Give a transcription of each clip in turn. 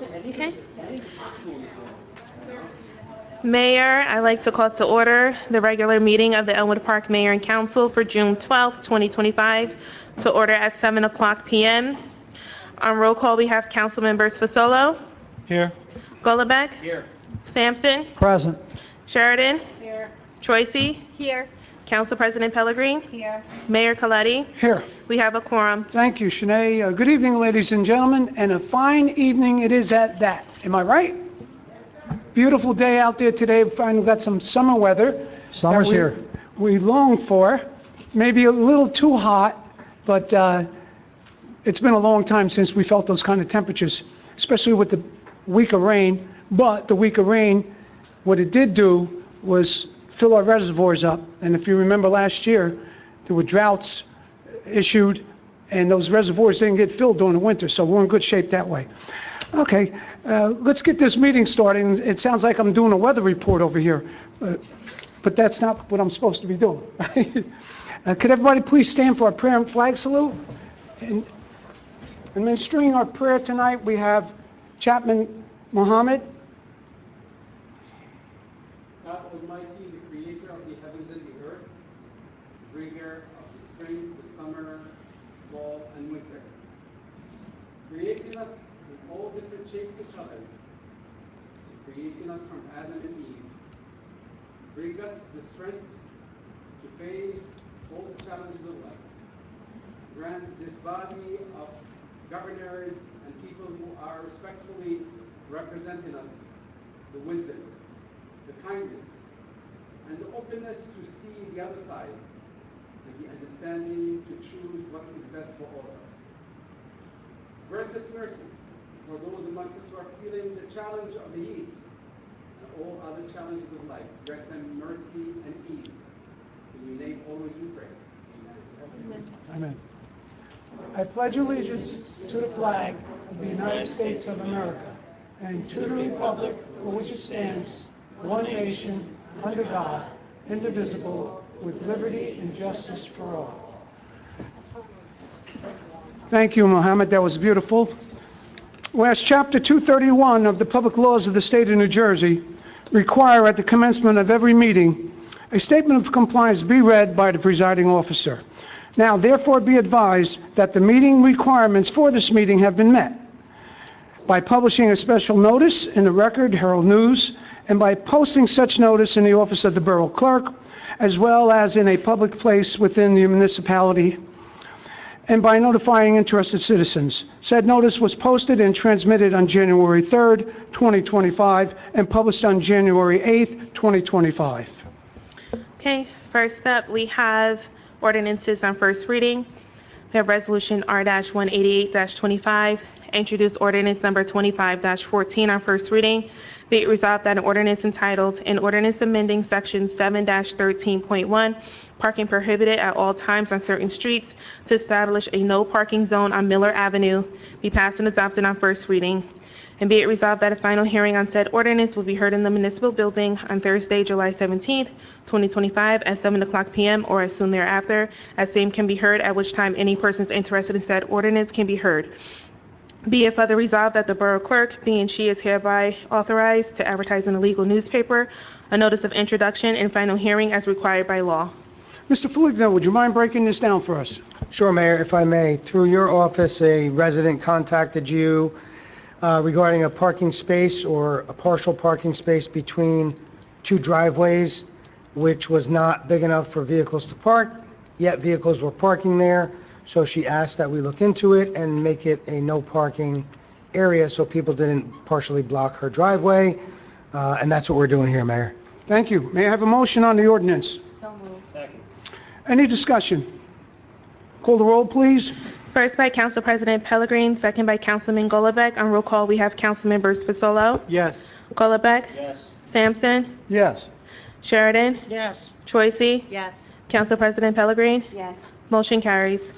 Okay. Mayor, I'd like to call to order the regular meeting of the Elmwood Park Mayor and Council for June 12th, 2025, to order at 7 o'clock p.m. On roll call, we have Council Members Fasolo, Here. Golombek, Here. Sampson, Present. Sheridan, Here. Troisi, Here. Council President Pellegrin, Here. Mayor Coletti. Here. We have a quorum. Thank you, Shanae. Good evening, ladies and gentlemen, and a fine evening it is at that. Am I right? Beautiful day out there today. We finally got some summer weather. Summer's that here. We longed for. Maybe a little too hot, but it's been a long time since we felt those kind of temperatures, especially with the week of rain. But the week of rain, what it did do was fill our reservoirs up. And if you remember last year, there were droughts issued, and those reservoirs didn't get filled during the winter, so we're in good shape that way. Okay, let's get this meeting started. It sounds like I'm doing a weather report over here, but that's not what I'm supposed to be doing. Could everybody please stand for our prayer and flag salute? And administering our prayer tonight, we have Chapman Mohammed. God Almighty, the creator of the heavens and the earth, bringer of the spring, the summer, fall, and winter, creating us in all different shapes and colors, creating us from Adam and Eve, bring us the strength to face all the challenges of life. Grant this body of governors and people who are respectfully representing us the wisdom, the kindness, and the openness to see the other side, and the understanding to choose what is best for all of us. Grant us mercy for those amongst us who are feeling the challenge of the heat and all other challenges of life. Grant them mercy and ease. In your name always we pray. Amen. Amen. I pledge allegiance to the flag of the United States of America and to the republic for which it stands, one nation, under God, indivisible, with liberty and justice for all. Thank you, Mohammed. That was beautiful. Whereas Chapter 231 of the Public Laws of the State of New Jersey require at the commencement of every meeting a statement of compliance be read by the presiding officer. Now, therefore, be advised that the meeting requirements for this meeting have been met by publishing a special notice in the Record, Herald News, and by posting such notice in the office of the Borough Clerk, as well as in a public place within the municipality, and by notifying interested citizens. Said notice was posted and transmitted on January 3rd, 2025, and published on January 8th, 2025. Okay, first up, we have ordinances on first reading. We have Resolution R-188-25, introduced ordinance number 25-14 on first reading. Be it resolved that an ordinance entitled, an ordinance amending section 7-13.1, parking prohibited at all times on certain streets to establish a no parking zone on Miller Avenue, be passed and adopted on first reading. And be it resolved that a final hearing on said ordinance will be heard in the municipal building on Thursday, July 17th, 2025 at 7 o'clock p.m. or as soon thereafter, as same can be heard, at which time any persons interested in said ordinance can be heard. Be it further resolved that the Borough Clerk, being she is hereby authorized to advertise in a legal newspaper, a notice of introduction and final hearing as required by law. Mr. Foligno, would you mind breaking this down for us? Sure, Mayor, if I may. Through your office, a resident contacted you regarding a parking space or a partial parking space between two driveways, which was not big enough for vehicles to park, yet vehicles were parking there. So she asked that we look into it and make it a no parking area so people didn't partially block her driveway. And that's what we're doing here, Mayor. Thank you. May I have a motion on the ordinance? So moved. Second. Any discussion? Call the roll, please. First by Council President Pellegrin, second by Councilman Golombek. On roll call, we have Council Members Fasolo, Yes. Golombek, Yes. Sampson, Yes. Sheridan, Yes. Troisi, Yes. Council President Pellegrin. Yes. Motion carries.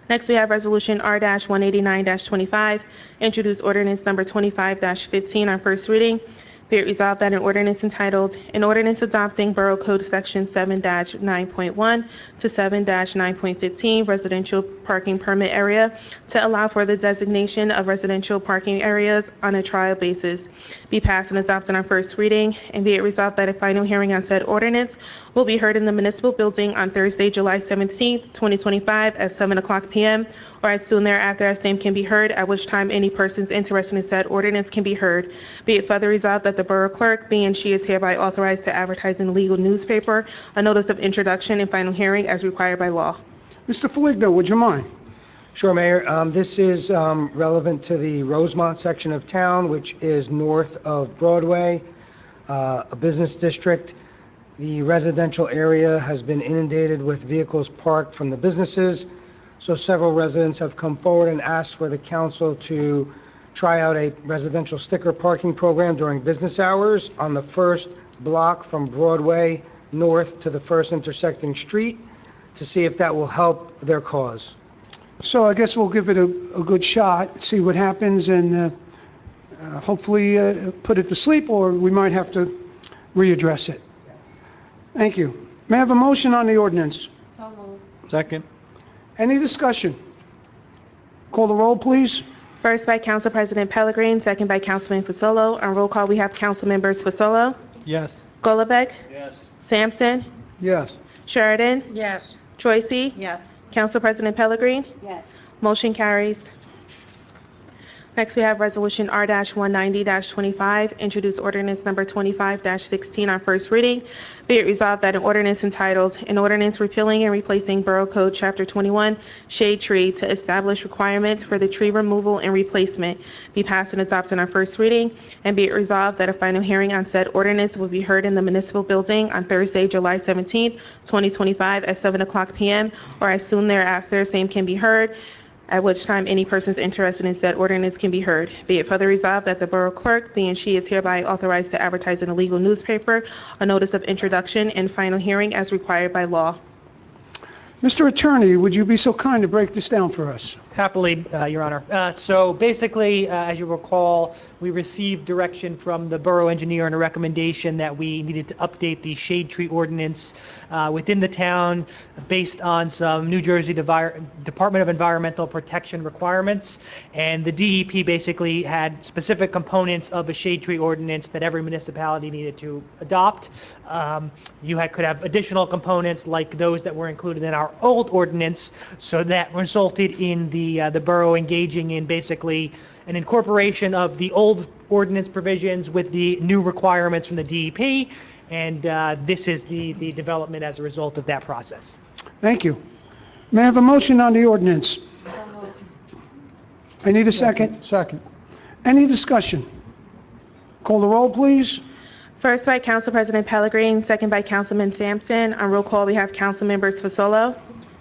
Next, we have Resolution R-189-25, introduced ordinance number 25-15 on first reading. Be it resolved that an ordinance entitled, an ordinance adopting Borough Code Section 7-9.1 to 7-9.15 residential parking permit area to allow for the designation of residential parking areas on a trial basis, be passed and adopted on first reading, and be it resolved that a final hearing on said ordinance will be heard in the municipal building on Thursday, July 17th, 2025 at 7:00 p.m. or as soon thereafter as same can be heard, at which time any persons interested in said ordinance can be heard. Be it further resolved that the Borough Clerk be and she is hereby authorized to advertise in the legal newspaper a notice of introduction and final hearing as required by law. Mr. Foligno, would you mind? Sure, Mayor. This is relevant to the Rosemont section of town, which is north of Broadway, a business district. The residential area has been inundated with vehicles parked from the businesses, so several residents have come forward and asked for the council to try out a residential sticker parking program during business hours on the first block from Broadway north to the first intersecting street to see if that will help their cause. So I guess we'll give it a good shot, see what happens, and hopefully put it to sleep, or we might have to readdress it. Thank you. May I have a motion on the ordinance? Second. Any discussion? Call the roll, please. First by Council President Pellegrin, second by Councilman Fasolo. On roll call, we have Council members Fasolo, Yes. Golubek, Yes. Sampson, Yes. Sheridan, Yes. Troisi, Yes. Council President Pellegrin. Yes. Motion carries. Next, we have Resolution R-190-25, introduced ordinance number 25-16 on first reading. Be it resolved that an ordinance entitled, "An Ordinance Repealing and Replacing Borough Code Chapter 21, Shade Tree to Establish Requirements for the Tree Removal and Replacement," be passed and adopted on first reading, and be it resolved that a final hearing on said ordinance will be heard in the municipal building on Thursday, July 17th, 2025 at 7:00 p.m. or as soon thereafter, same can be heard, at which time any persons interested in said ordinance can be heard. Be it further resolved that the Borough Clerk be and she is hereby authorized to advertise in a legal newspaper a notice of introduction and final hearing as required by law. Mr. Attorney, would you be so kind to break this down for us? Happily, Your Honor. So basically, as you recall, we received direction from the borough engineer and a recommendation that we needed to update the shade tree ordinance within the town based on some New Jersey Department of Environmental Protection requirements. And the DEP basically had specific components of a shade tree ordinance that every municipality needed to adopt. Could have additional components like those that were included in our old ordinance, so that resulted in the borough engaging in basically an incorporation of the old ordinance provisions with the new requirements from the DEP, and this is the development as a result of that process. Thank you. May I have a motion on the ordinance? I need a second. Second. Any discussion? Call the roll, please. First by Council President Pellegrin, second by Councilman Sampson. On roll call, we have Council members Fasolo,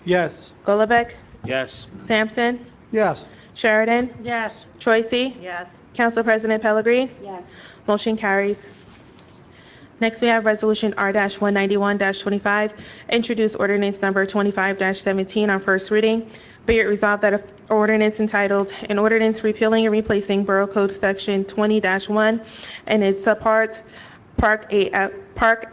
Yes. Golubek, Yes. Sampson, Yes. Sheridan, Yes. Troisi, Yes. Council President Pellegrin. Yes. Motion carries. Next, we have Resolution R-191-25, introduced ordinance number 25-17 on first reading. Be it resolved that an ordinance entitled, "An Ordinance Repealing and Replacing Borough Code Section 20-1 and its subparts, Park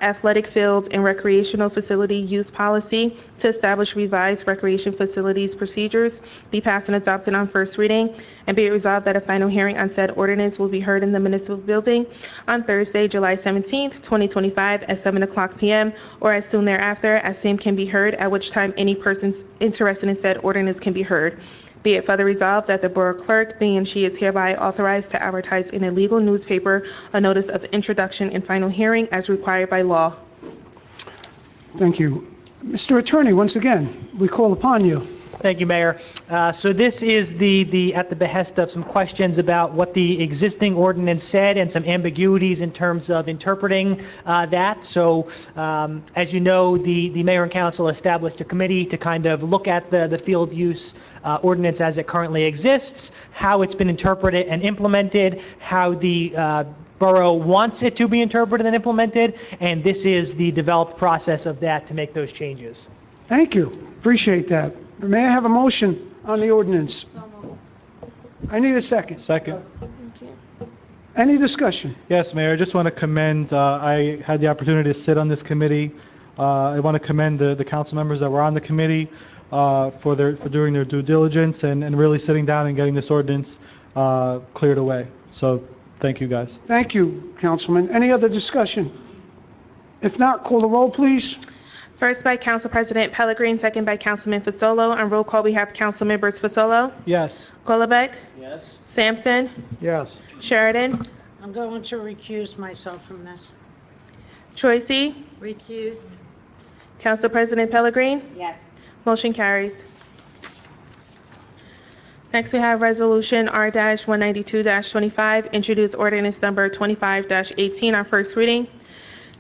Athletic Field and Recreational Facility Use Policy to establish revised recreation facilities procedures," be passed and adopted on first reading, and be it resolved that a final hearing on said ordinance will be heard in the municipal building on Thursday, July 17th, 2025 at 7:00 p.m. or as soon thereafter as same can be heard, at which time any persons interested in said ordinance can be heard. Be it further resolved that the Borough Clerk be and she is hereby authorized to advertise in a legal newspaper a notice of introduction and final hearing as required by law. Thank you. Mr. Attorney, once again, we call upon you. Thank you, Mayor. So this is at the behest of some questions about what the existing ordinance said and some ambiguities in terms of interpreting that. So as you know, the mayor and council established a committee to kind of look at the field use ordinance as it currently exists, how it's been interpreted and implemented, how the borough wants it to be interpreted and implemented, and this is the developed process of that to make those changes. Thank you. Appreciate that. May I have a motion on the ordinance? I need a second. Second. Any discussion? Yes, Mayor, I just want to commend, I had the opportunity to sit on this committee. I want to commend the council members that were on the committee. for doing their due diligence and really sitting down and getting this ordinance cleared away. So thank you, guys. Thank you, Councilman. Any other discussion? If not, call the roll, please. First by Council President Pellegrin, second by Councilman Fasolo. On roll call, we have Council members Fasolo, Yes. Golombek, Yes. Sampson, Yes. Sheridan, I'm going to recuse myself from this. Troisi, Recuse? Council President Pellegrin. Yes. Motion carries. Next, we have Resolution R-192-25, introduced ordinance number 25-18 on first reading.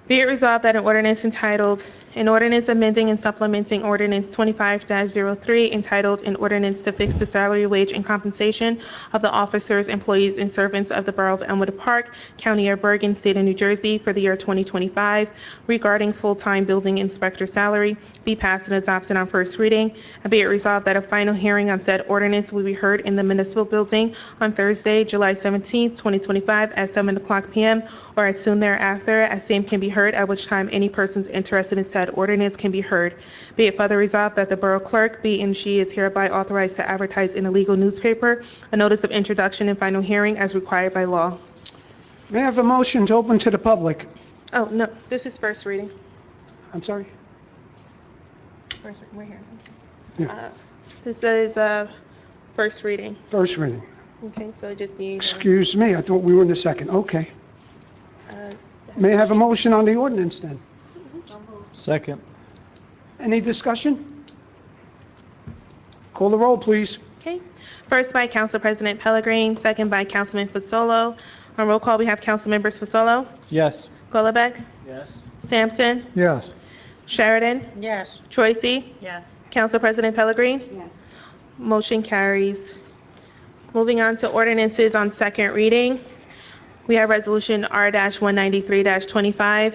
Be it resolved that an ordinance entitled, an ordinance amending and supplementing ordinance 25-03 entitled, an ordinance to fix the salary, wage, and compensation of the officers, employees, and servants of the Borough of Elmwood Park, County of Bergen, State of New Jersey for the year 2025 regarding full-time building inspector salary be passed and adopted on first reading. And be it resolved that a final hearing on said ordinance will be heard in the municipal building on Thursday, July 17th, 2025 at 7:00 p.m. or as soon thereafter, as same can be heard, at which time any persons interested in said ordinance can be heard. Be it further resolved that the Borough Clerk be and she is hereby authorized to advertise in a legal newspaper a notice of introduction and final hearing as required by law. May I have a motion to open to the public? Oh, no, this is first reading. I'm sorry? First, we're here. Yeah. This is first reading. First reading. Okay, so it just needs. Excuse me, I thought we were in the second. Okay. May I have a motion on the ordinance then? Second. Any discussion? Call the roll, please. Okay. First by Council President Pellegrin, second by Councilman Fasolo. On roll call, we have Council members Fasolo, Yes. Golombek, Yes. Sampson, Yes. Sheridan, Yes. Troisi, Yes. Council President Pellegrin. Yes. Motion carries. Moving on to ordinances on second reading. We have Resolution R-193-25,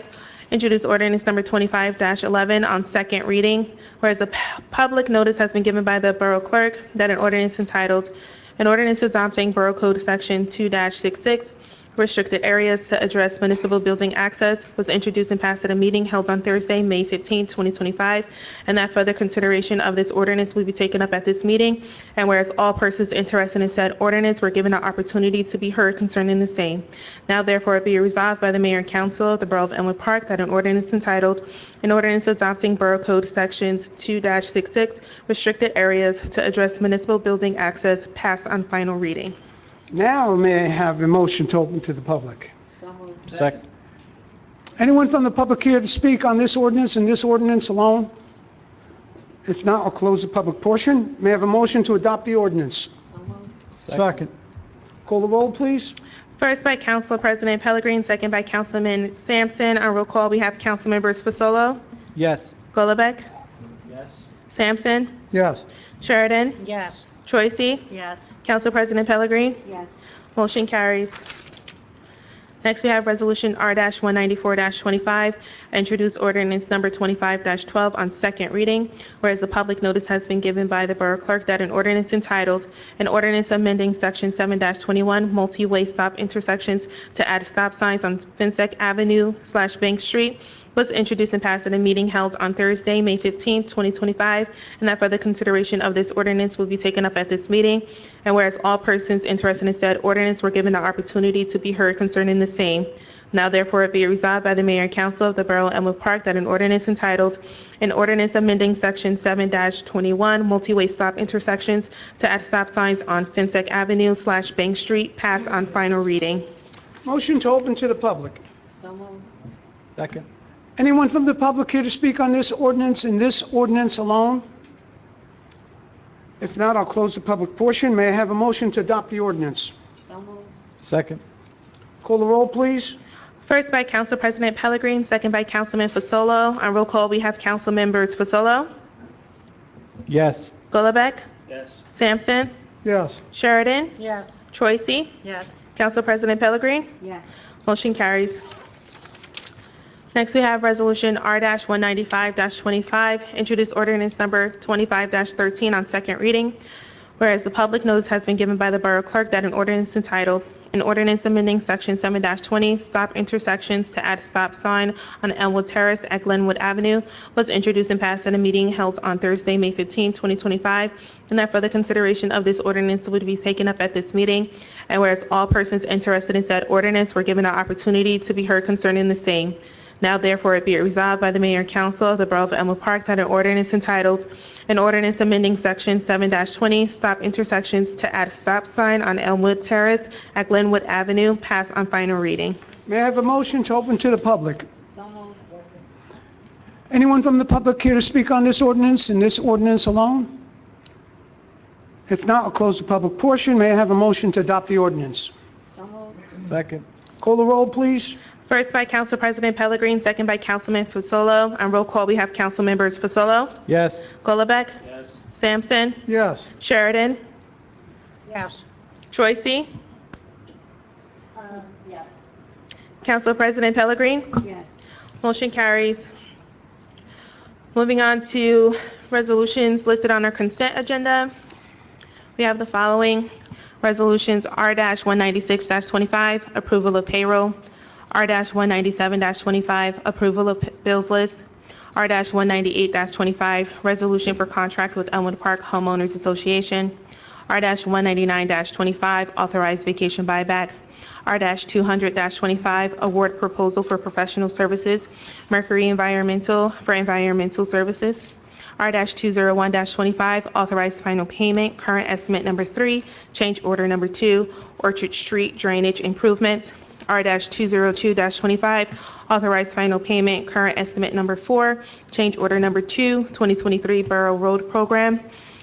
introduced ordinance number 25-11 on second reading, whereas a public notice has been given by the Borough Clerk that an ordinance entitled, an ordinance adopting Borough Code Section 2-66, restricted areas to address municipal building access, was introduced and passed at a meeting held on Thursday, May 15, 2025, and that further consideration of this ordinance will be taken up at this meeting, and whereas all persons interested in said ordinance were given an opportunity to be heard concerning the same. Now therefore be resolved by the Mayor and Council of the Borough of Elmwood Park that an ordinance entitled, an ordinance adopting Borough Code Sections 2-66, restricted areas to address municipal building access, passed on final reading. Now may I have a motion to open to the public? So moved. Second. Anyone from the public here to speak on this ordinance and this ordinance alone? If not, I'll close the public portion. May I have a motion to adopt the ordinance? So moved. Second. Call the roll, please. First by Council President Pellegrin, second by Councilman Sampson. On roll call, we have Council members Fasolo, Yes. Golombek, Yes. Sampson, Yes. Sheridan, Yes. Troisi, Yes. Council President Pellegrin. Yes. Motion carries. Next, we have Resolution R-194-25, introduced ordinance number 25-12 on second reading, whereas the public notice has been given by the Borough Clerk that an ordinance entitled, an ordinance amending Section 7-21 multi-way stop intersections to add stop signs on Finsec Avenue/Bank Street was introduced and passed at a meeting held on Thursday, May 15, 2025, and that further consideration of this ordinance will be taken up at this meeting. And whereas all persons interested in said ordinance were given the opportunity to be heard concerning the same. Now therefore be it resolved by the Mayor and Council of the Borough of Elmwood Park that an ordinance entitled, an ordinance amending Section 7-21 multi-way stop intersections to add stop signs on Finsec Avenue/Bank Street, passed on final reading. Motion to open to the public. So moved. Second. Anyone from the public here to speak on this ordinance and this ordinance alone? If not, I'll close the public portion. May I have a motion to adopt the ordinance? So moved. Second. Call the roll, please. First by Council President Pellegrin, second by Councilman Fasolo. On roll call, we have Council members Fasolo, Yes. Golombek, Yes. Sampson, Yes. Sheridan, Yes. Troisi, Yes. Council President Pellegrin. Yes. Motion carries. Next, we have Resolution R-195-25, introduced ordinance number 25-13 on second reading, whereas the public notice has been given by the Borough Clerk that an ordinance entitled, An ordinance amending Section 7-20, stop intersections to add a stop sign on Elmwood Terrace at Glenwood Avenue was introduced and passed at a meeting held on Thursday, May 15, 2025, and that further consideration of this ordinance would be taken up at this meeting. And whereas all persons interested in said ordinance were given an opportunity to be heard concerning the same. Now therefore it be it resolved by the Mayor and Council of the Borough of Elmwood Park that an ordinance entitled, an ordinance amending Section 7-20, stop intersections to add a stop sign on Elmwood Terrace at Glenwood Avenue, pass on final reading. May I have a motion to open to the public? So moved. Anyone from the public here to speak on this ordinance and this ordinance alone? If not, I'll close the public portion. May I have a motion to adopt the ordinance? So moved. Second. Call the roll, please. First by Council President Pellegrin, second by Councilman Fasolo. On roll call, we have Council members Fasolo, Yes. Golubek. Yes. Sampson, Yes. Sheridan, Yes. Troisi. Yes. Council President Pellegrin. Yes. Motion carries. Moving on to resolutions listed on our consent agenda. We have the following. Resolutions R-196-25, approval of payroll. R-197-25, approval of bills list. R-198-25, resolution for contract with Elmwood Park Homeowners Association. R-199-25, authorized vacation buyback. R-200-25, award proposal for professional services, Mercury Environmental for environmental services. R-201-25, authorized final payment, current estimate number 3, change order number 2, Orchard Street drainage improvements. R-202-25, authorized final payment, current estimate number 4, change order number 2, 2023 Borough Road Program.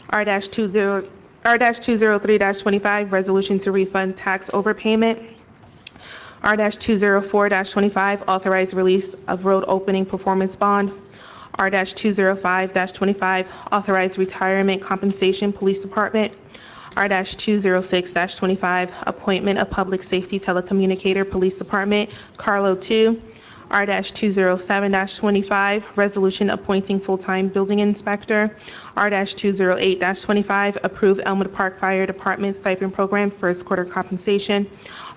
R-203-25, resolution to refund tax overpayment. R-204-25, authorized release of road opening performance bond. R-205-25, authorized retirement compensation, Police Department. R-206-25, appointment of public safety telecommunicator, Police Department, Carlo 2. R-207-25, resolution appointing full-time building inspector. R-208-25, approve Elmwood Park Fire Department stipend program, first quarter compensation.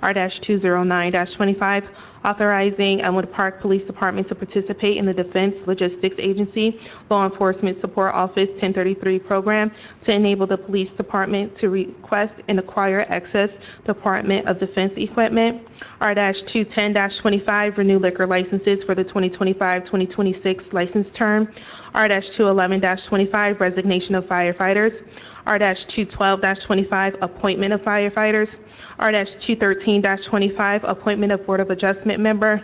R-209-25, authorizing Elmwood Park Police Department to participate in the Defense Logistics Agency Law Enforcement Support Office 1033 program to enable the police department to request and acquire excess Department of Defense equipment. R-210-25, renew liquor licenses for the 2025-2026 license term. R-211-25, resignation of firefighters. R-212-25, appointment of firefighters. R-213-25, appointment of Board of Adjustment member.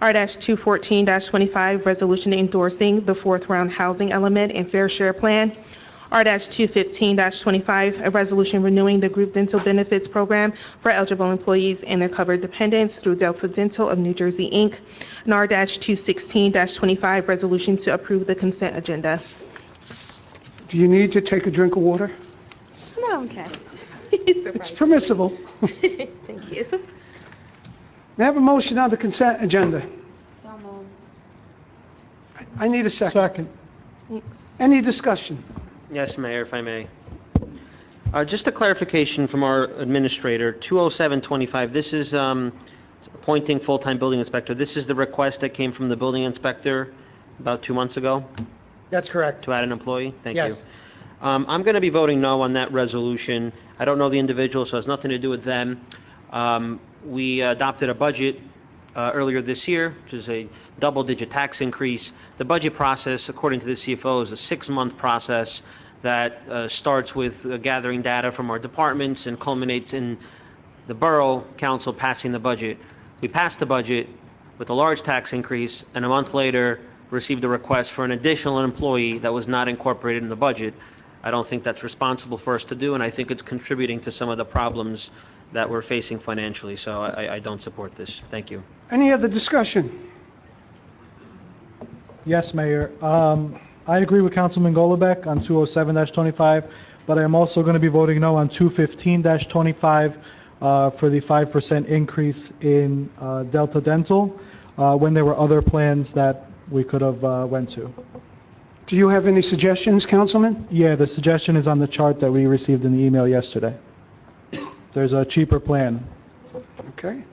R-214-25, resolution endorsing the fourth round housing element and fair share plan. R-215-25, a resolution renewing the group dental benefits program for eligible employees and their covered dependents through Delta Dental of New Jersey, Inc. And R-216-25, resolution to approve the consent agenda. Do you need to take a drink of water? No, okay. It's permissible. Thank you. May I have a motion on the consent agenda? So moved. I need a second. Second. Thanks. Any discussion? Yes, Mayor, if I may. Just a clarification from our administrator, 20725, this is appointing full-time building inspector. This is the request that came from the building inspector about 2 months ago That's correct. to add an employee? Thank you. Yes. I'm going to be voting no on that resolution. I don't know the individual, so it has nothing to do with them. We adopted a budget earlier this year, which is a double-digit tax increase. The budget process, according to the CFO, is a 6-month process that starts with gathering data from our departments and culminates in the Borough Council passing the budget. We passed the budget with a large tax increase, and a month later received a request for an additional employee that was not incorporated in the budget. I don't think that's responsible for us to do, and I think it's contributing to some of the problems that we're facing financially, so I don't support this. Thank you. Any other discussion? Yes, Mayor. I agree with Councilman Golubek on 207-25, but I am also going to be voting no on 215-25 for the 5% increase in Delta Dental when there were other plans that we could have went to. Do you have any suggestions, Councilman? Yeah, the suggestion is on the chart that we received in the email yesterday. There's a cheaper plan Okay.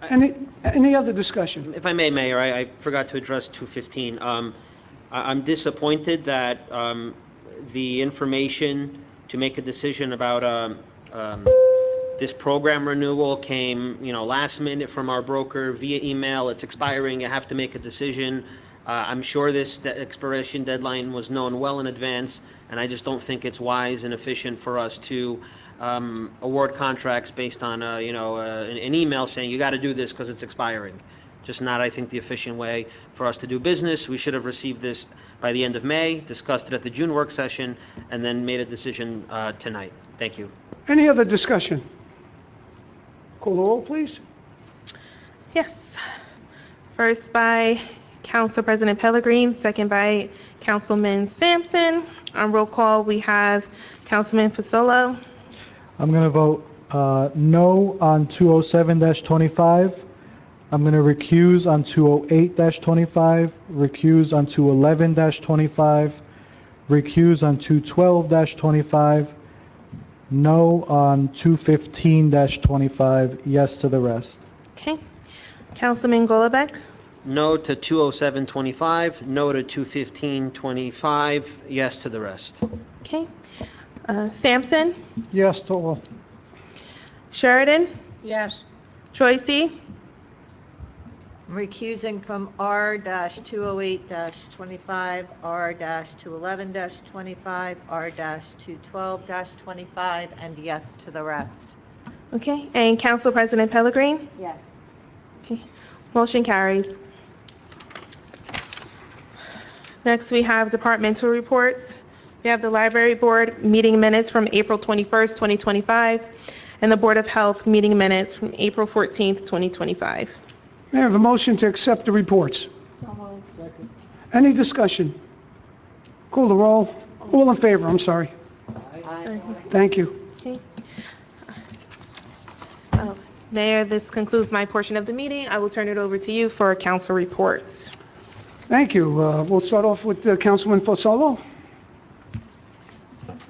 Any other discussion? If I may, Mayor, I forgot to address 215. I'm disappointed that the information to make a decision about this program renewal came, last minute from our broker via email. It's expiring, you have to make a decision. I'm sure this expiration deadline was known well in advance, and I just don't think it's wise and efficient for us to award contracts based on, an email saying you got to do this because it's expiring. Just not, I think, the efficient way for us to do business. We should have received this by the end of May, discussed it at the June work session, and then made a decision tonight. Thank you. Any other discussion? Call the roll, please. Yes. First by Council President Pellegrin, second by Councilman Sampson. On roll call, we have Councilman Fasolo. I'm going to vote no on 207-25. I'm going to recuse on 208-25, recuse on 211-25, recuse on 212-25, no on 215-25, yes to the rest. Okay. Councilman Golubek. No to 207-25, no to 215-25, yes to the rest. Okay. Sampson. Yes to all. Sheridan. Yes. Troisi. Recusing from R-208-25, R-211-25, R-212-25, and yes to the rest. Okay. And Council President Pellegrin. Yes. Okay. Motion carries. Next, we have departmental reports. We have the Library Board meeting minutes from April 21st, 2025, and the Board of Health meeting minutes from April 14th, 2025. May I have a motion to accept the reports? So moved. Any discussion? Call the roll. All in favor, I'm sorry. Aye. Thank you. Okay. Mayor, this concludes my portion of the meeting. I will turn it over to you for council reports. Thank you. We'll start off with Councilman Fasolo.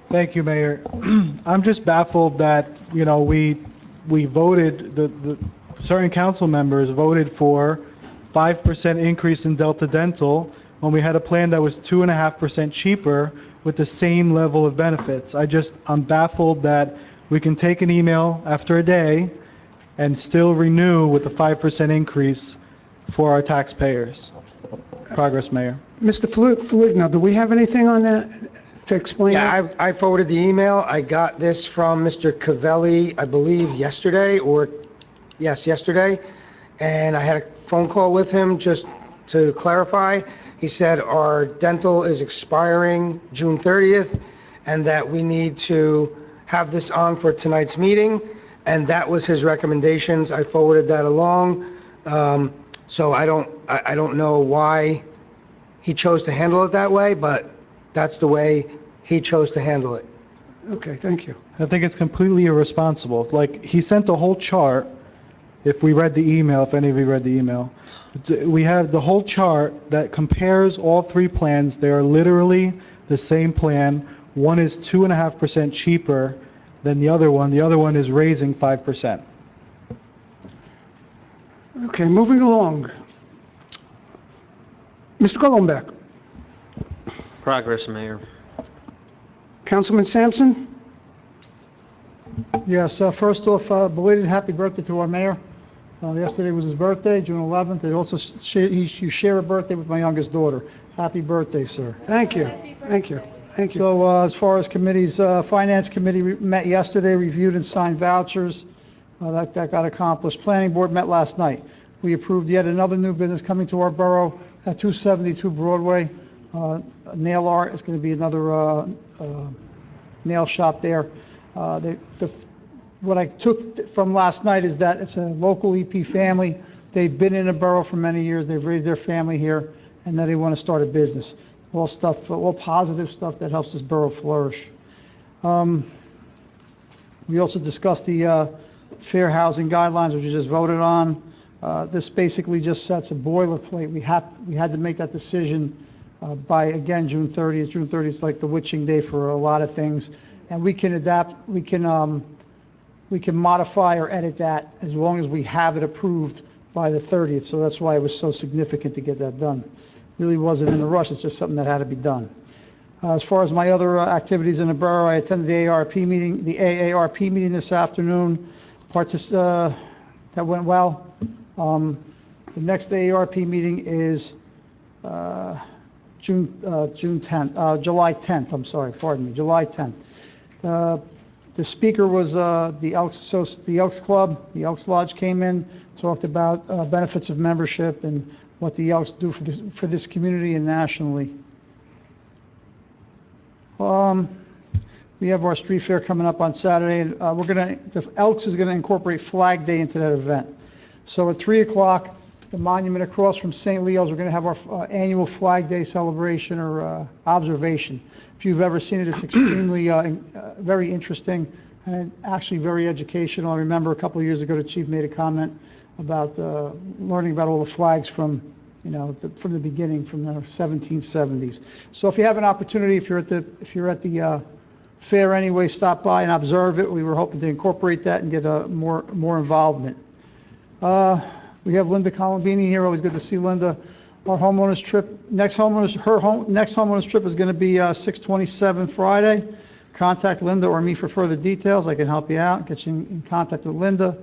Thank you, Mayor. I'm just baffled that, we voted, the certain council members voted for 5% increase in Delta Dental when we had a plan that was 2.5% cheaper with the same level of benefits. I'm baffled that we can take an email after a day and still renew with a 5% increase for our taxpayers. Progress, Mayor. Mr. Foligno, do we have anything on that to explain? Yeah, that? I forwarded the email. I got this from Mr. Cavelli, I believe yesterday, yesterday. And I had a phone call with him just to clarify. He said our dental is expiring June 30th and that we need to have this on for tonight's meeting. And that was his recommendations. I forwarded that along. So I don't know why he chose to handle it that way, but that's the way he chose to handle it. Okay, thank you. I think it's completely irresponsible. Like, he sent a whole chart, if we read the email, if any of you read the email. We have the whole chart that compares all three plans. They are literally the same plan. One is 2.5% cheaper than the other one. The other one is raising 5%. Okay, moving along. Mr. Golombek. Progress, Mayor. Councilman Sampson? Yes, first off, belated happy birthday to our mayor. Yesterday was his birthday, June 11th. You share a birthday with my youngest daughter. Happy birthday, sir. Thank you. Thank you. Thank you. So as far as committees, Finance Committee met yesterday, reviewed and signed vouchers. That got accomplished. Planning Board met last night. We approved yet another new business coming to our borough at 272 Broadway. Nail art is going to be another nail shop there. What I took from last night is that it's a local EP family. They've been in the borough for many years. They've raised their family here, and now they want to start a business. All positive stuff that helps this borough flourish. We also discussed the fair housing guidelines, which we just voted on. This basically just sets a boilerplate. We had to make that decision by, again, June 30th. June 30th is like the witching day for a lot of things. And we can adapt, we can we can modify or edit that as long as we have it approved by the 30th. So that's why it was so significant to get that done. Really wasn't in a rush, it's just something that had to be done. As far as my other activities in the borough, I attended the AARP meeting this afternoon. That went well. The next AARP meeting is July 10th, I'm sorry, pardon me, July 10th. The speaker was the Elks Club, the Elks Lodge came in, talked about benefits of membership and what the Elks do for this community and nationally. We have our street fair coming up on Saturday, and the Elks is gonna incorporate Flag Day into that event. So at 3 o'clock, the monument across from St. Leo's, we're gonna have our annual Flag Day celebration or observation. If you've ever seen it, it's extremely, very interesting and actually very educational. I remember a couple of years ago, the chief made a comment about learning about all the flags from, from the beginning, from the 1770s. So if you have an opportunity, if you're at the fair anyway, stop by and observe it. We were hoping to incorporate that and get more involvement. We have Linda Colombini here. Always good to see Linda. Our homeowners trip, next homeowners trip is going to be 6/27 Friday. Contact Linda or me for further details. I can help you out, get you in contact with Linda.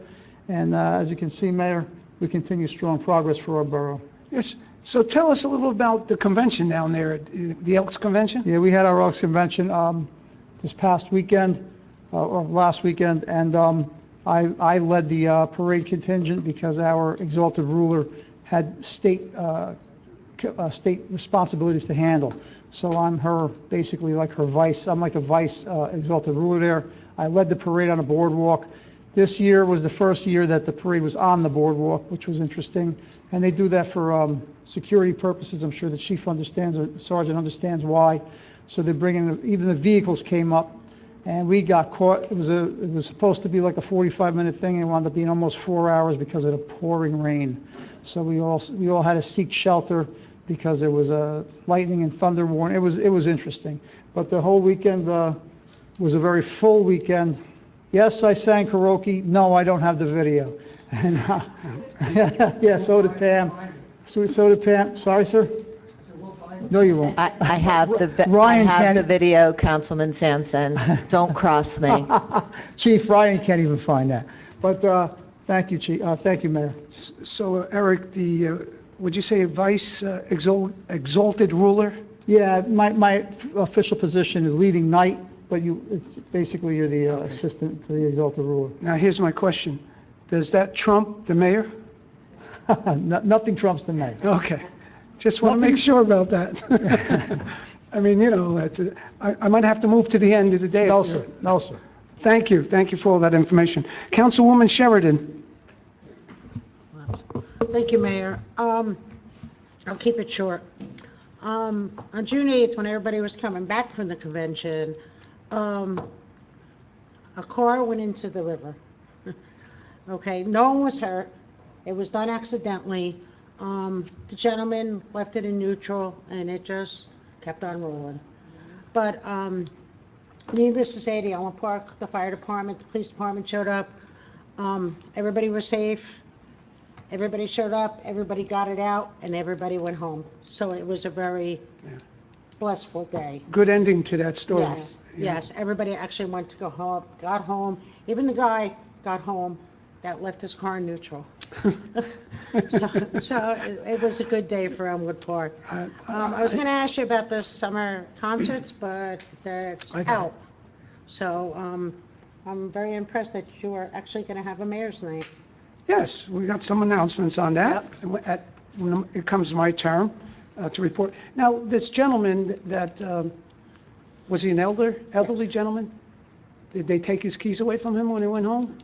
And as you can see, Mayor, we continue strong progress for our borough. Yes, so tell us a little about the convention down there, the Elks Convention? Yeah, we had our Elks Convention this past weekend, or last weekend, and I led the parade contingent because our exalted ruler had state responsibilities to handle. So I'm basically like her vice. I'm like the vice exalted ruler there. I led the parade on a boardwalk. This year was the first year that the parade was on the boardwalk, which was interesting. And they do that for security purposes. I'm sure the chief understands, or sergeant understands why. So they're bringing, even the vehicles came up, and we got caught. It was supposed to be like a 45-minute thing, and it wound up being almost 4 hours because of the pouring rain. So we all had to seek shelter because there was a lightning and thunder warning. It was interesting. But the whole weekend was a very full weekend. Yes, I sang karaoke. No, I don't have the video. And, yeah, so did Pam. So did Pam. Sorry, sir? No, you won't. I have Ryan the can't- video, Councilman Sampson. Don't cross me. Chief, Ryan can't even find that. But thank you, Chief. Thank you, Mayor. So Eric, would you say vice exalted ruler? Yeah, my official position is leading night, but it's basically you're the assistant to the exalted ruler. Now, here's my question. Does that trump the mayor? Nothing trumps the mayor. Okay. Just want to make sure about that. I mean, I might have to move to the end of the day. No, sir. No, sir. Thank you. Thank you for all that information. Councilwoman Sheridan. Thank you, Mayor. I'll keep it short. On June 8th, when everybody was coming back from the convention, a car went into the river. Okay, no one was hurt. It was done accidentally. The gentleman left it in neutral, and it just kept on rolling. But needless to say, the Elmwood Park, the fire department, the police department showed up. Everybody was safe. Everybody showed up, everybody got it out, and everybody went home. So it was a very blissful day. Good ending to that story. Yes, yes, everybody actually went to go home, got home. Even the guy got home that left his car in neutral. So it was a good day for Elmwood Park. I was going to ask you about the summer concerts, but that's out. So I'm very impressed that you are actually going to have a mayor's night. Yes, we got some announcements on that. When it comes my turn to report. Now, this gentleman that, was he an elderly gentleman? Did they take his keys away from him when he went home?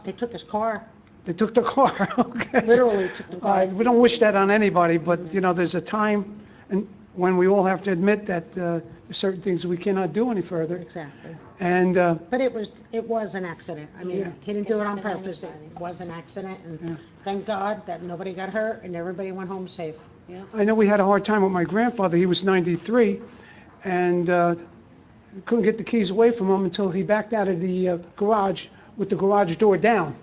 They took his car, They took the car, okay. literally took the car. We don't wish that on anybody, but, there's a time and when we all have to admit that there's certain things we cannot do any further. Exactly. And, But it was an accident. I mean, Yeah. he didn't do it on purpose. It was an accident, and thank God that nobody got hurt and everybody went home safe. Yeah. I know we had a hard time with my grandfather. He was 93, and couldn't get the keys away from him until he backed out of the garage with the garage door down.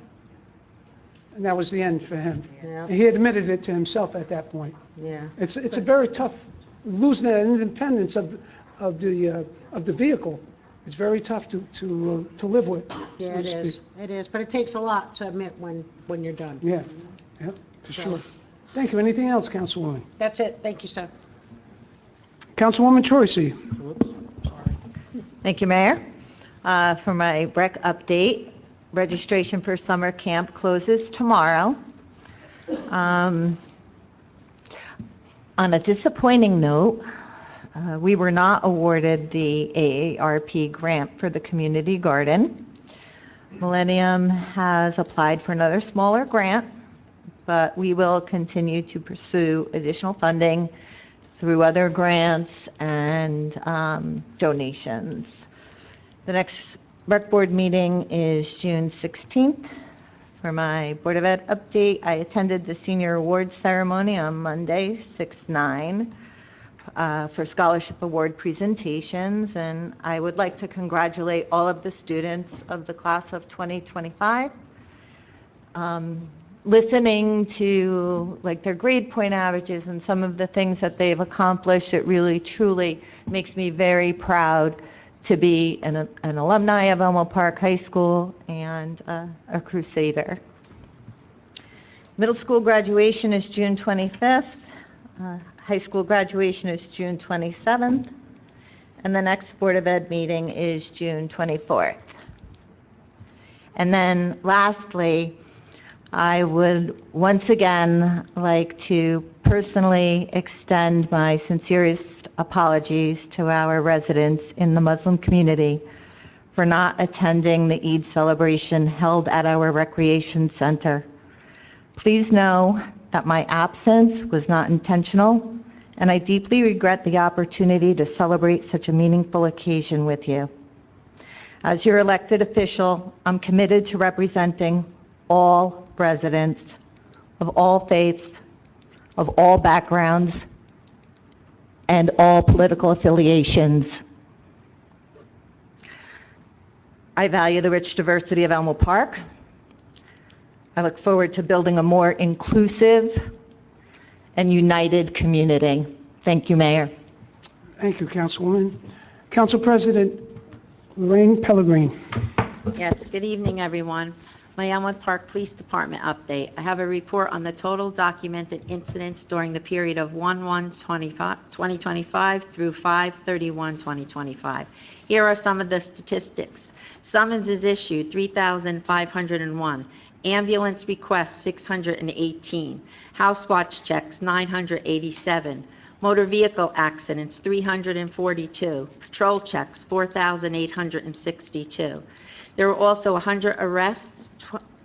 And that was the end for him. Yeah. He admitted it to himself at that point. Yeah. It's a very tough, losing that independence of the vehicle. It's very tough to live with, so Yeah, to it speak. is. It is, but it takes a lot to admit when you're done. Yeah, for sure. Thank you. Anything else, Councilwoman? That's it. Thank you, sir. Councilwoman Troisi. Thank you, Mayor. For my rec update, registration for summer camp closes tomorrow. On a disappointing note, we were not awarded the AARP grant for the community garden. Millennium has applied for another smaller grant, but we will continue to pursue additional funding through other grants and donations. The next rec board meeting is June 16th. For my Board of Ed update, I attended the senior awards ceremony on Monday, 6/9, for scholarship award presentations, and I would like to congratulate all of the students of the class of 2025. Listening to like their grade point averages and some of the things that they've accomplished, it really truly makes me very proud to be an alumni of Elmo Park High School and a Crusader. Middle school graduation is June 25th. High school graduation is June 27th. And the next Board of Ed meeting is June 24th. And then lastly, I would once again like to personally extend my sincerest apologies to our residents in the Muslim community for not attending the Eid celebration held at our recreation center. Please know that my absence was not intentional, and I deeply regret the opportunity to celebrate such a meaningful occasion with you. As your elected official, I'm committed to representing all residents of all faiths, of all backgrounds, and all political affiliations. I value the rich diversity of Elmo Park. I look forward to building a more inclusive and united community. Thank you, Mayor. Thank you, Councilwoman. Council President Lorraine Pellegrin. Yes, good evening, everyone. My Elmwood Park Police Department update. I have a report on the total documented incidents during the period of 1/1/2025 through 5/31/2025. Here are some of the statistics. Summonses issued, 3,501. Ambulance requests, 618. House watch checks, 987. Motor vehicle accidents, 342. Patrol checks, 4,862. There were also 100 arrests,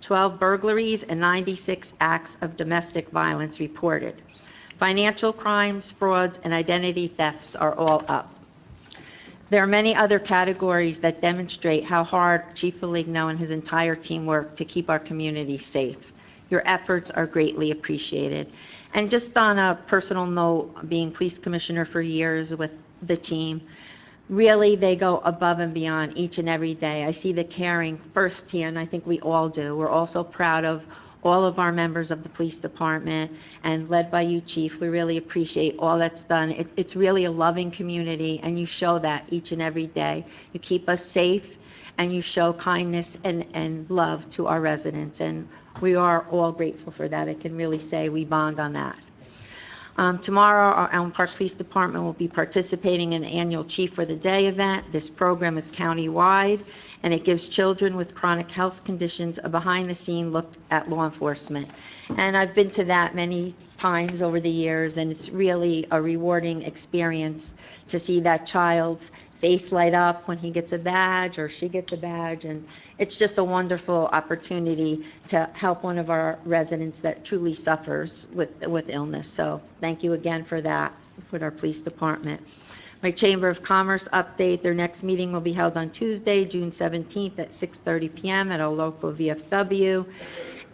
12 burglaries, and 96 acts of domestic violence reported. Financial crimes, frauds, and identity thefts are all up. There are many other categories that demonstrate how hard Chief Foligno and his entire team work to keep our community safe. Your efforts are greatly appreciated. And just on a personal note, being police commissioner for years with the team, really, they go above and beyond each and every day. I see the caring firsthand. I think we all do. We're also proud of all of our members of the police department, and led by you, Chief. We really appreciate all that's done. It's really a loving community, and you show that each and every day. You keep us safe, and you show kindness and love to our residents, and we are all grateful for that. I can really say we bond on that. Tomorrow, our Elm Park Police Department will be participating in the annual Chief for the Day event. This program is county-wide, and it gives children with chronic health conditions a behind-the-scene look at law enforcement. And I've been to that many times over the years, and it's really a rewarding experience to see that child's face light up when he gets a badge or she gets a badge, and it's just a wonderful opportunity to help one of our residents that truly suffers with illness. So thank you again for that with our police department. My Chamber of Commerce update, their next meeting will be held on Tuesday, June 17th at 6:30 p.m. at our local VFW.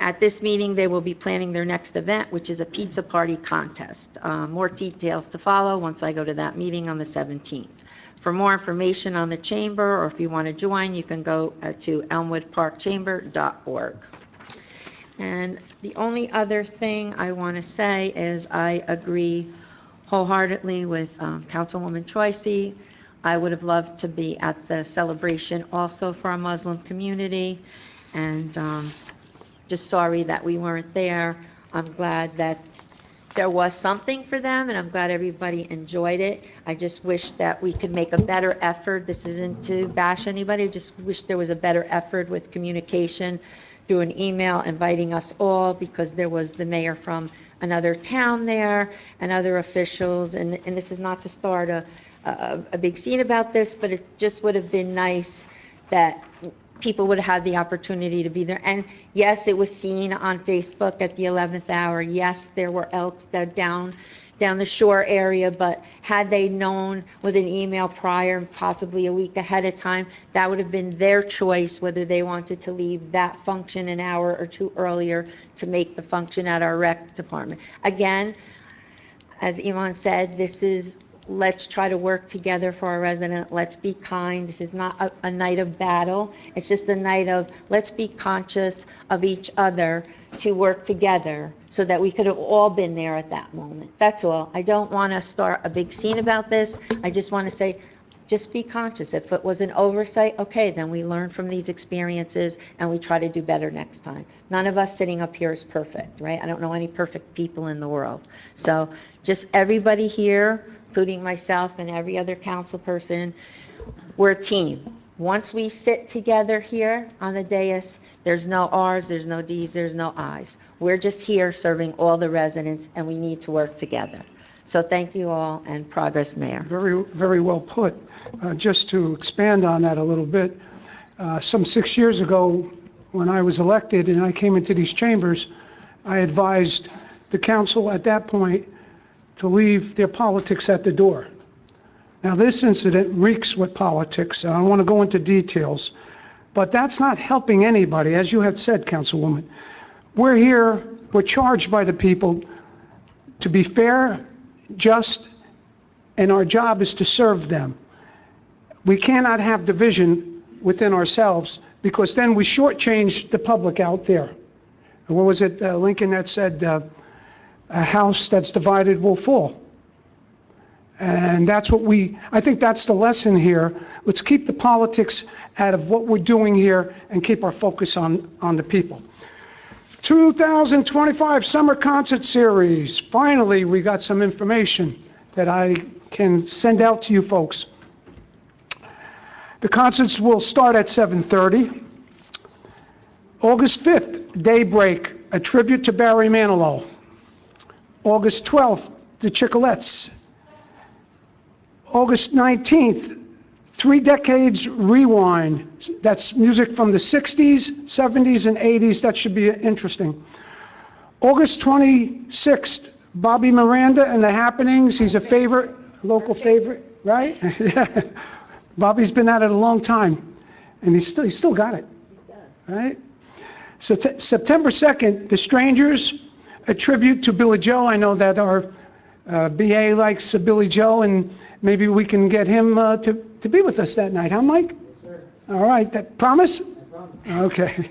At this meeting, they will be planning their next event, which is a pizza party contest. More details to follow once I go to that meeting on the 17th. For more information on the chamber, or if you want to join, you can go to elmwoodparkchamber.org. And the only other thing I want to say is I agree wholeheartedly with Councilwoman Troisi. I would have loved to be at the celebration also for our Muslim community, and just sorry that we weren't there. I'm glad that there was something for them, and I'm glad everybody enjoyed it. I just wish that we could make a better effort. This isn't to bash anybody, I just wish there was a better effort with communication through an email inviting us all, because there was the mayor from another town there and other officials, and this is not to start a big scene about this, but it just would have been nice that people would have had the opportunity to be there. And yes, it was seen on Facebook at the 11th hour. Yes, there were elks that down the shore area, but had they known with an email prior, possibly a week ahead of time, that would have been their choice whether they wanted to leave that function an hour or two earlier to make the function at our rec department. Again, as Iman said, this is, let's try to work together for our resident. Let's be kind. This is not a night of battle. It's just a night of, let's be conscious of each other to work together so that we could have all been there at that moment. That's all. I don't want to start a big scene about this. I just want to say, just be conscious. If it was an oversight, okay, then we learn from these experiences and we try to do better next time. None of us sitting up here is perfect, right? I don't know any perfect people in the world. So just everybody here, including myself and every other council person, we're a team. Once we sit together here on the dais, there's no R's, there's no D's, there's no I's. We're just here serving all the residents, and we need to work together. So thank you all, and progress, Mayor. Very, very well put. Just to expand on that a little bit, some 6 years ago, when I was elected and I came into these chambers, I advised the council at that point to leave their politics at the door. Now, this incident reeks with politics, and I don't want to go into details, but that's not helping anybody, as you had said, Councilwoman. We're here, we're charged by the people to be fair, just, and our job is to serve them. We cannot have division within ourselves, because then we shortchange the public out there. What was it, Lincoln, that said, a house that's divided will fall? And that's what I think that's the lesson here. Let's keep the politics out of what we're doing here and keep our focus on the people. 2025 Summer Concert Series. Finally, we got some information that I can send out to you folks. The concerts will start at 7:30. August 5th, Daybreak, a tribute to Barry Manilow. August 12th, the Chicolettes. August 19th, 3 Decades Rewind. That's music from the 60s, 70s, and 80s. That should be interesting. August 26th, Bobby Miranda and the Happenings. He's a favorite, local favorite, right? Yeah. Bobby's been at it a long time, and he's still got it, right? So September 2nd, The Strangers, a tribute to Billy Joe. I know that our BA likes Billy Joe, and maybe we can get him to be with us that night, huh, Mike? Yes, sir. All right, that promise? I promise. Okay.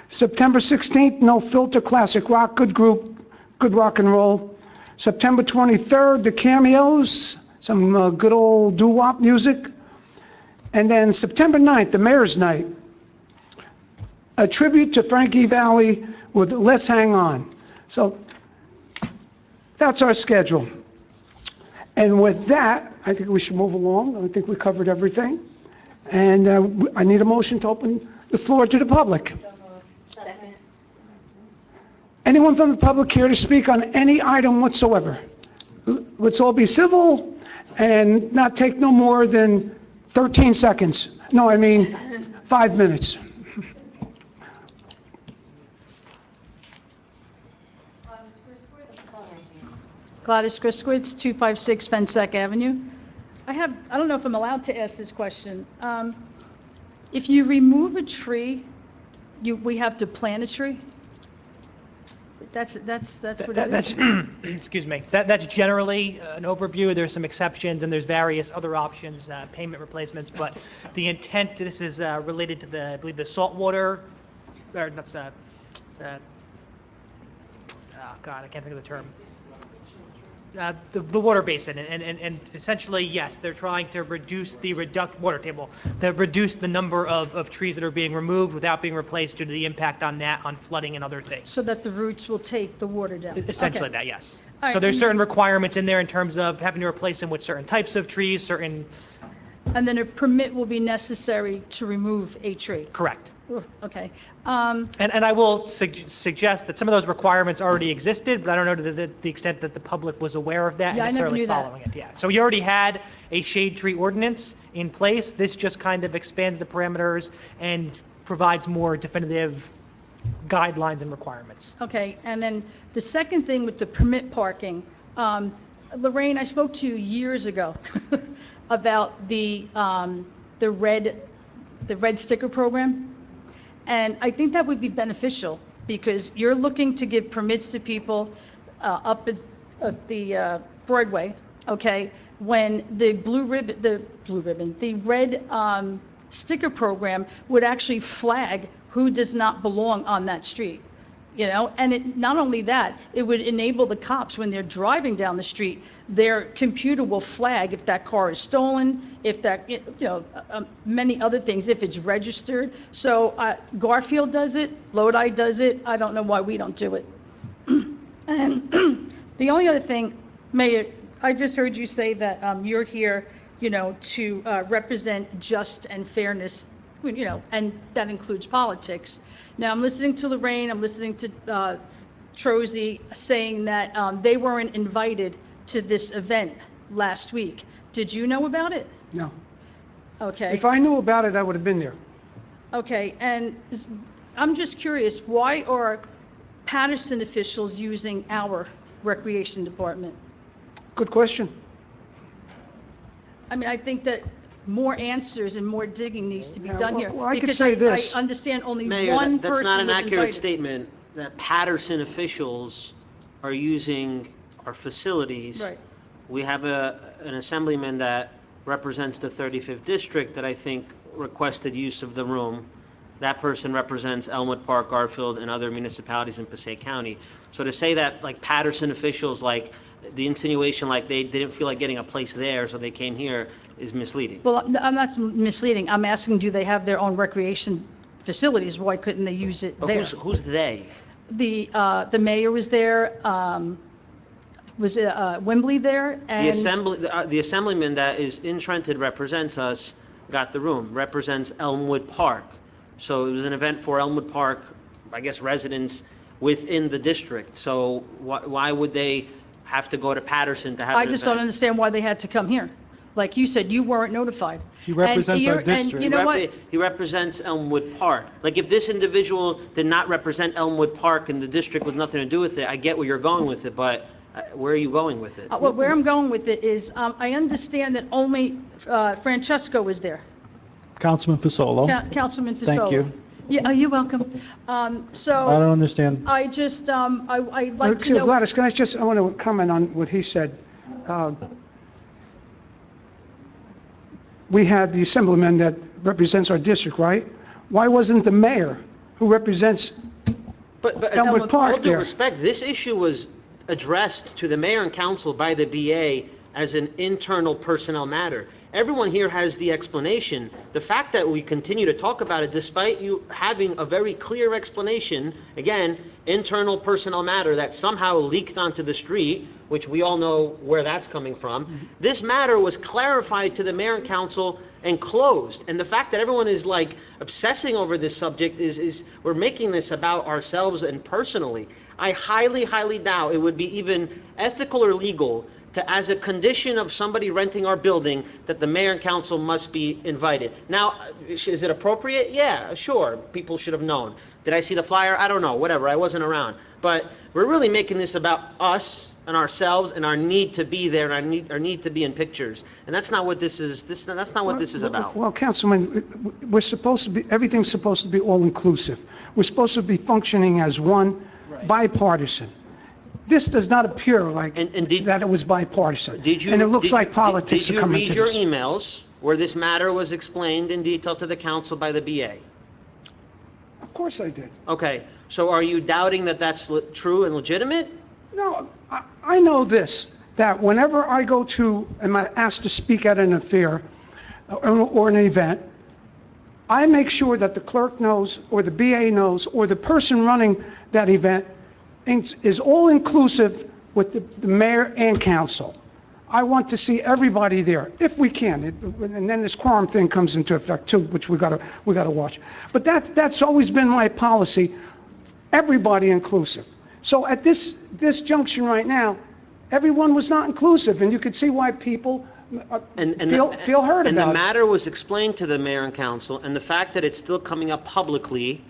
September 16th, No Filter, classic rock, good group, good rock and roll. September 23rd, The Cameos, some good old doo-wop music. And then September 9th, the Mayor's Night, a tribute to Frankie Valli with Let's Hang On. So that's our schedule. And with that, I think we should move along. I think we covered everything. And I need a motion to open the floor to the public. Anyone from the public here to speak on any item whatsoever? Let's all be civil and not take no more than 13 seconds. No, I mean 5 minutes. Gladys Griskowitz, 256 Fensack Avenue. I don't know if I'm allowed to ask this question. If you remove a tree, we have to plant a tree? That's what it That's, is. excuse me, that's generally an overview. There's some exceptions, and there's various other options, payment replacements, but the intent, this is related to the, I believe, the saltwater, or that's, oh God, I can't think of the term. The water basin, and essentially, yes, they're trying to reduce the water table, to reduce the number of trees that are being removed without being replaced due to the impact on that, on flooding and other things. So that the roots will take the water down. Essentially Okay. that, yes. All So right, there's and- certain requirements in there in terms of having to replace them with certain types of trees, certain, And then a permit will be necessary to remove a tree. correct. Ooh, okay. And I will suggest that some of those requirements already existed, but I don't know to the extent that the public was aware of that and Yeah, I never necessarily knew that. following it, yeah. So you already had a shade tree ordinance in place. This just kind of expands the parameters and provides more definitive guidelines and requirements. Okay, and then the second thing with the permit parking, Lorraine, I spoke to you years ago about the red sticker program, and I think that would be beneficial because you're looking to give permits to people up at the Broadway, okay? When the the red sticker program would actually flag who does not belong on that street. You know, and not only that, it would enable the cops when they're driving down the street, their computer will flag if that car is stolen, if that, many other things, if it's registered. So Garfield does it, Lodi does it. I don't know why we don't do it. And the only other thing, Mayor, I just heard you say that you're here, to represent just and fairness, and that includes politics. Now, I'm listening to Lorraine, I'm listening to Trozy saying that they weren't invited to this event last week. Did you know about it? No. Okay. If I knew about it, I would have been there. Okay, and I'm just curious, why are Patterson officials using our recreation department? Good question. I mean, I think that more answers and more digging needs to be Yeah, done here. well, I could because say this. I understand only Mayor, one that's not person an was accurate invited. statement, that Patterson officials are using our facilities. Right. We have an assemblyman that represents the 35th district that I think requested use of the room. That person represents Elmwood Park, Garfield, and other municipalities in Passaic County. So to say that, like, Patterson officials, like, the insinuation like they didn't feel like getting a place there, so they came here, is misleading. Well, I'm not misleading. I'm asking, do they have their own recreation facilities? Why couldn't they use it But there? who's they? The mayor was there, was Wembley there? The assemblyman that is in Trenton represents us, got the room, represents Elmwood Park. So it was an event for Elmwood Park, I guess, residents within the district. So why would they have to go to Patterson to have I an just don't event? understand why they had to come here. Like you said, you weren't notified. He represents our And district. you know what? He represents Elmwood Park. Like, if this individual did not represent Elmwood Park and the district with nothing to do with it, I get where you're going with it, but where are you going with it? Well, where I'm going with it is, I understand that only Francesco was there, Councilman Fasolo. Councilman Fasolo. Thank you. Yeah, you're welcome. I don't So understand. I just, I'd like to Excuse me, know. Gladys, I want to comment on what he said. We had the assemblyman that represents our district, right? Why wasn't the mayor, who represents But Elmwood Park all due there? respect, this issue was addressed to the mayor and council by the BA as an internal personnel matter. Everyone here has the explanation. The fact that we continue to talk about it, despite you having a very clear explanation, again, internal personnel matter that somehow leaked onto the street, which we all know where that's coming from. This matter was clarified to the mayor and council and closed. And the fact that everyone is like obsessing over this subject is we're making this about ourselves and personally. I highly, highly doubt it would be even ethical or legal to, as a condition of somebody renting our building, that the mayor and council must be invited. Now, is it appropriate? Yeah, sure. People should have known. Did I see the flyer? I don't know. Whatever. I wasn't around. But we're really making this about us and ourselves and our need to be there and our need to be in pictures. And that's not what this is. That's not what this is about. Well, Councilman, we're supposed to be, everything's supposed to be all-inclusive. We're supposed to be functioning as one. bipartisan. This does not appear like And did- that it was bipartisan. Did you? And it looks did like you- politics are coming to Did you read this. your emails where this matter was explained in detail to the council by the BA? Of course I did. Okay, so are you doubting that that's true and legitimate? No, I know this, that whenever I go to, am asked to speak at an affair or an event, I make sure that the clerk knows, or the BA knows, or the person running that event is all inclusive with the mayor and council. I want to see everybody there, if we can. And then this quorum thing comes into effect too, which we gotta watch. But that's always been my policy, everybody inclusive. So at this junction right now, everyone was not inclusive, and you could see why people feel hurt And the about it. matter was explained to the mayor and council, and the fact that it's still coming up publicly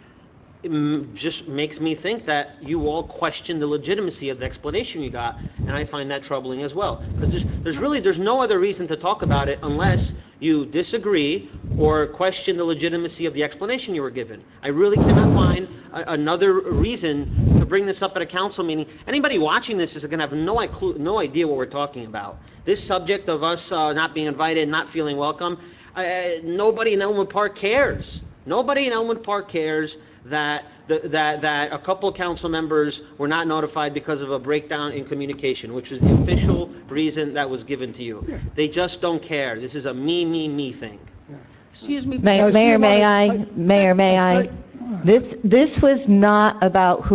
just makes me think that you all question the legitimacy of the explanation you got, and I find that troubling as well. Because there's no other reason to talk about it unless you disagree or question the legitimacy of the explanation you were given. I really cannot find another reason to bring this up at a council meeting. Anybody watching this is going to have no idea what we're talking about. This subject of us not being invited, not feeling welcome, nobody in Elmwood Park cares. Nobody in Elmwood Park cares that a couple of council members were not notified because of a breakdown in communication, which was the official reason that was given to you. They just don't care. This is a me thing. Excuse me. Mayor, may I? This was not about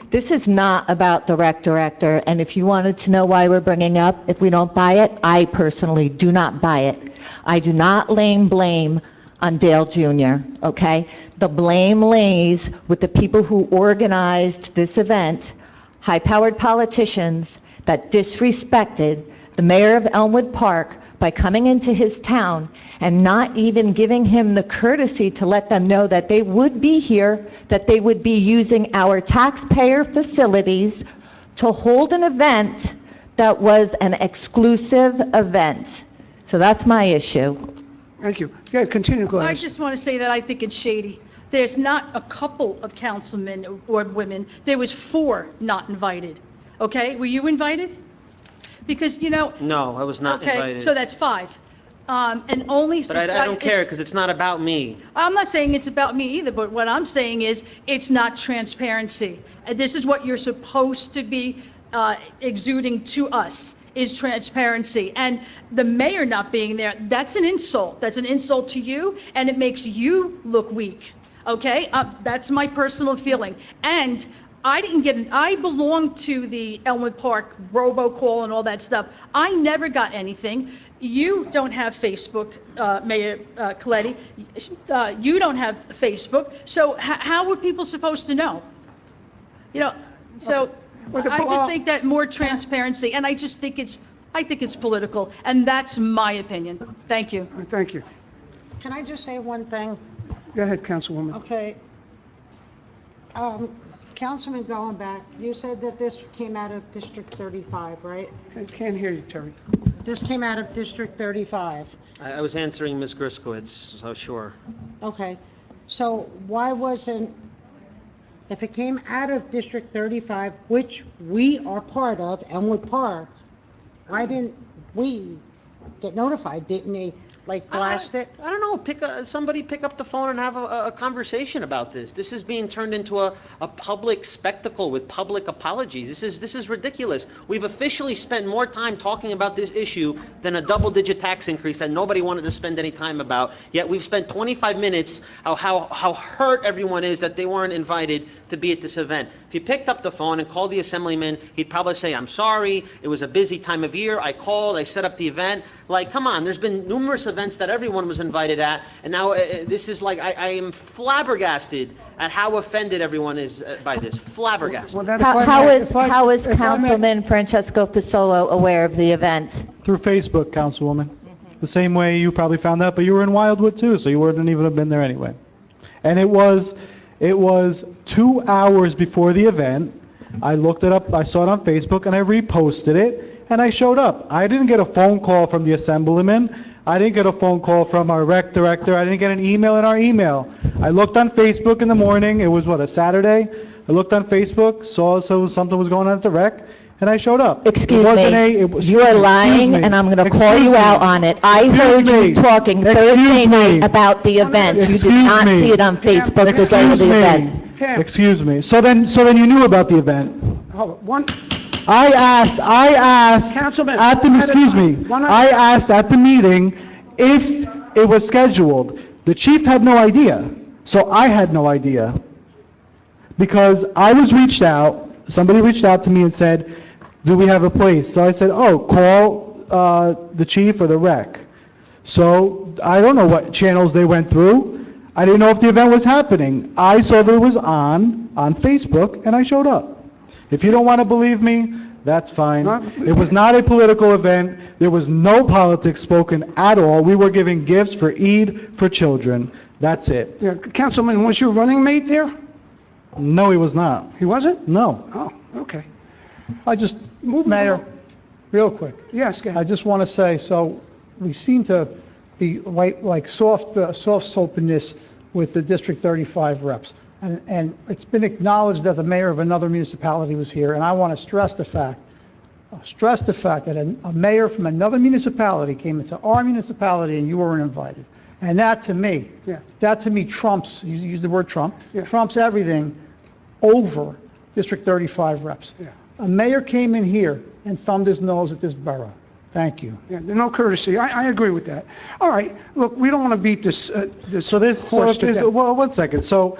this is not about the rec director, and if you wanted to know why we're bringing up, if we don't buy it, I personally do not buy it. I do not lay blame on Dale Jr., okay? The blame lays with the people who organized this event, high-powered politicians that disrespected the mayor of Elmwood Park by coming into his town and not even giving him the courtesy to let them know that they would be here, that they would be using our taxpayer facilities to hold an event that was an exclusive event. So that's my issue. Thank you. Yeah, continue, I Gladys. just want to say that I think it's shady. There's not a couple of councilmen or women. There was 4 not invited. Okay? Were you invited? Because, No, I was not okay, invited. so that's 5. And only But I don't care because it's not about me. I'm not saying it's about me either, but what I'm saying is it's not transparency. And this is what you're supposed to be exuding to us, is transparency. And the mayor not being there, that's an insult. That's an insult to you, and it makes you look weak. Okay? That's my personal feeling. And I belong to the Elmwood Park robocall and all that stuff. I never got anything. You don't have Facebook, Mayor Coletti. You don't have Facebook. So how were people supposed to know? So I just think that more transparency, and I think it's political, and that's my opinion. Thank you. Thank you. Can I just say one thing? Go ahead, Councilwoman. Okay. Councilman Gollenbach, you said that this came out of District 35, right? I can't hear you, Terry. This came out of District 35. I was answering Ms. Griskowitz, so sure. Okay. So why wasn't, if it came out of District 35, which we are part of, Elmwood Park, why didn't we get notified? Didn't they, blast it? I don't know. Somebody pick up the phone and have a conversation about this. This is being turned into a public spectacle with public apologies. This is ridiculous. We've officially spent more time talking about this issue than a double-digit tax increase that nobody wanted to spend any time about. Yet we've spent 25 minutes how hurt everyone is that they weren't invited to be at this event. If you picked up the phone and called the assemblyman, he'd probably say, "I'm sorry. It was a busy time of year. I called. I set up the event." Come on. There's been numerous events that everyone was invited at, and now this is I am flabbergasted at how offended everyone is by this. Flabbergasted. Well, that's How is Councilman Francesco Fasolo aware of the event? Through Facebook, Councilwoman. The same way you probably found out, but you were in Wildwood too, so you wouldn't even have been there anyway. And it was 2 hours before the event. I looked it up, I saw it on Facebook, and I reposted it, and I showed up. I didn't get a phone call from the assemblyman. I didn't get a phone call from our rec director. I didn't get an email in our email. I looked on Facebook in the morning. It was, a Saturday? I looked on Facebook, saw something was going on at the rec, and I showed up. Excuse It wasn't me. it was- You are excuse lying, me. and I'm going to call Excuse you me. out on it. I Excuse heard me. you talking Excuse Thursday me. night about the event. You did Excuse not me. see it on Facebook the day of Excuse the me. event. Pam. Excuse me. So then you knew about the event. Hold on, one, I asked Councilman, at the, one at a excuse me, time. One at a I asked at the meeting if it was scheduled. The chief had no idea, so I had no idea. Because I was reached out, somebody reached out to me and said, do we have a place? So I said, oh, call the chief or the rec. So I don't know what channels they went through. I didn't know if the event was happening. I saw that it was on Facebook, and I showed up. If you don't want to believe me, that's fine. It was not a political event. There was no politics spoken at all. We were giving gifts for Eid for children. That's it. yeah, Councilman, was your running mate there? No, he was not. He wasn't? No. Oh, okay. I just, Move it Mayor, along. real quick. Yes, go I ahead. just want to say, so we seem to be like soft-spokenness with the District 35 reps. And it's been acknowledged that the mayor of another municipality was here, and I want to stress the fact that a mayor from another municipality came into our municipality and you weren't invited. And that to me, trumps, you used the word Trump, Yeah. trumps everything over District 35 reps. Yeah. A mayor came in here and thumbed his nose at this borough. Thank you. Yeah, no courtesy. I agree with that. All right, look, we don't want to beat this horse to death. Well, 1 second. So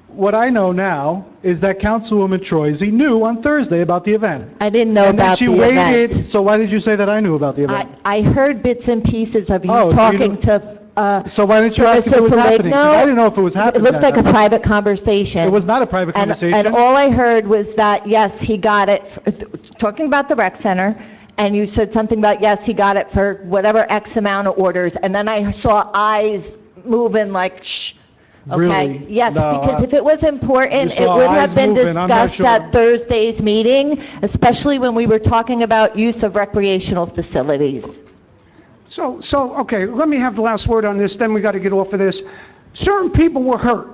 what I know now is that Councilwoman Troisi knew on Thursday about the event. I didn't know And then about she the waited, event. so why did you say that I knew about the event? I heard bits and pieces of you Oh, so you talking know- to, So why didn't you to ask if Mr. it was happening? 'Cause Paligno. I didn't know if it was happening. It looked like a that night. private conversation. It was not a private And conversation. all I heard was that, yes, he got it, talking about the rec center, and you said something about, yes, he got it for whatever X amount of orders, and then I saw eyes moving like, shh. Okay, Really? yes, No, because if it was important, You it saw would eyes have been moving, I'm not discussed sure. at Thursday's meeting, especially when we were talking about use of recreational facilities. So, okay, let me have the last word on this, then we got to get off of this. Certain people were hurt.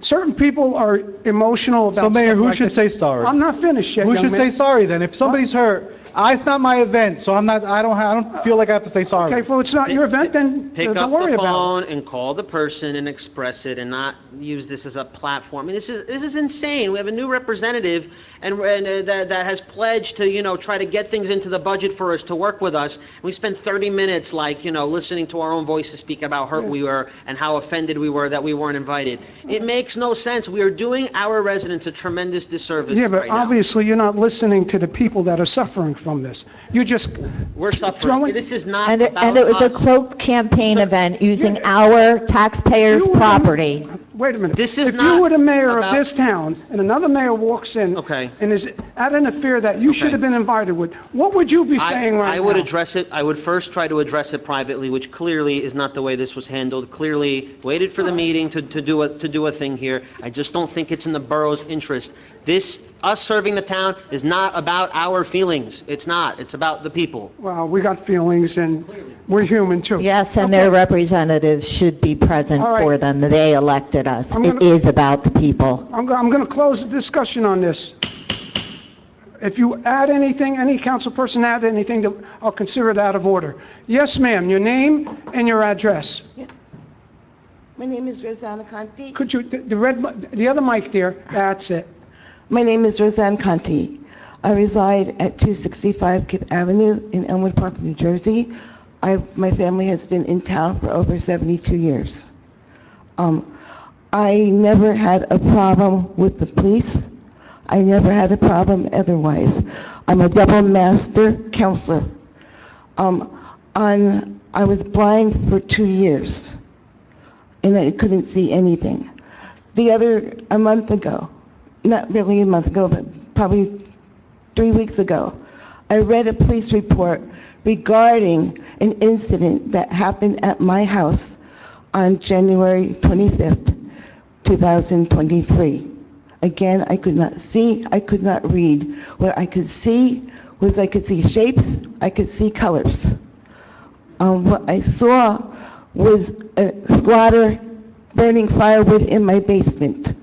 Certain people are emotional about So Mayor, stuff who like should this. say sorry? I'm not finished yet, Who young should man. say sorry then? If somebody's hurt, it's not my event, so I don't feel like I have to say sorry. Okay, well, it's not your event, then Pick don't up worry the about phone and call the person and express it and not use this as a platform. I mean, this is insane. We have a new representative and that has pledged to, try to get things into the budget for us to work with us. We spent 30 minutes listening to our own voices speak about how hurt we were and how offended we were that we weren't invited. It makes no sense. We are doing our residents a tremendous disservice it. Yeah, but right now. obviously, you're not listening to the people that are suffering from this. You just We're suffering. throwing... This is not And about it was a us. cloaked campaign event using yeah. our taxpayers' You were the- property. Wait a minute. This is If you not were the mayor of about- this town, and another mayor walks in... Okay. And is at an affair that you should Okay. have been invited with, what would you be saying right now? I would address it, I would first try to address it privately, which clearly is not the way this was handled. Clearly waited for the meeting to do a thing here. I just don't think it's in the borough's interest. Us serving the town is not about our feelings. It's not. It's about the people. Well, we got feelings, and we're human, too. Yes, and Okay. their representatives should be present All right. for them. They elected us. I'm It gonna- is about the people. I'm going to close the discussion on this. If you add anything, any council person add anything, I'll consider it out of order. Yes, ma'am, your name and your address. My name is Rosanna Conti. Could you, the other mic there, that's it. My name is Rosanna Conti. I reside at 265 Kip Avenue in Elmwood Park, New Jersey. My family has been in town for over 72 years. I never had a problem with the police. I never had a problem otherwise. I'm a double master counselor. I was blind for 2 years, and I couldn't see anything. A month ago, not really a month ago, but probably 3 weeks ago, I read a police report regarding an incident that happened at my house on January 25th, 2023. Again, I could not see, I could not read. What I could see was I could see shapes, I could see colors. What I saw was a squatter burning firewood in my basement.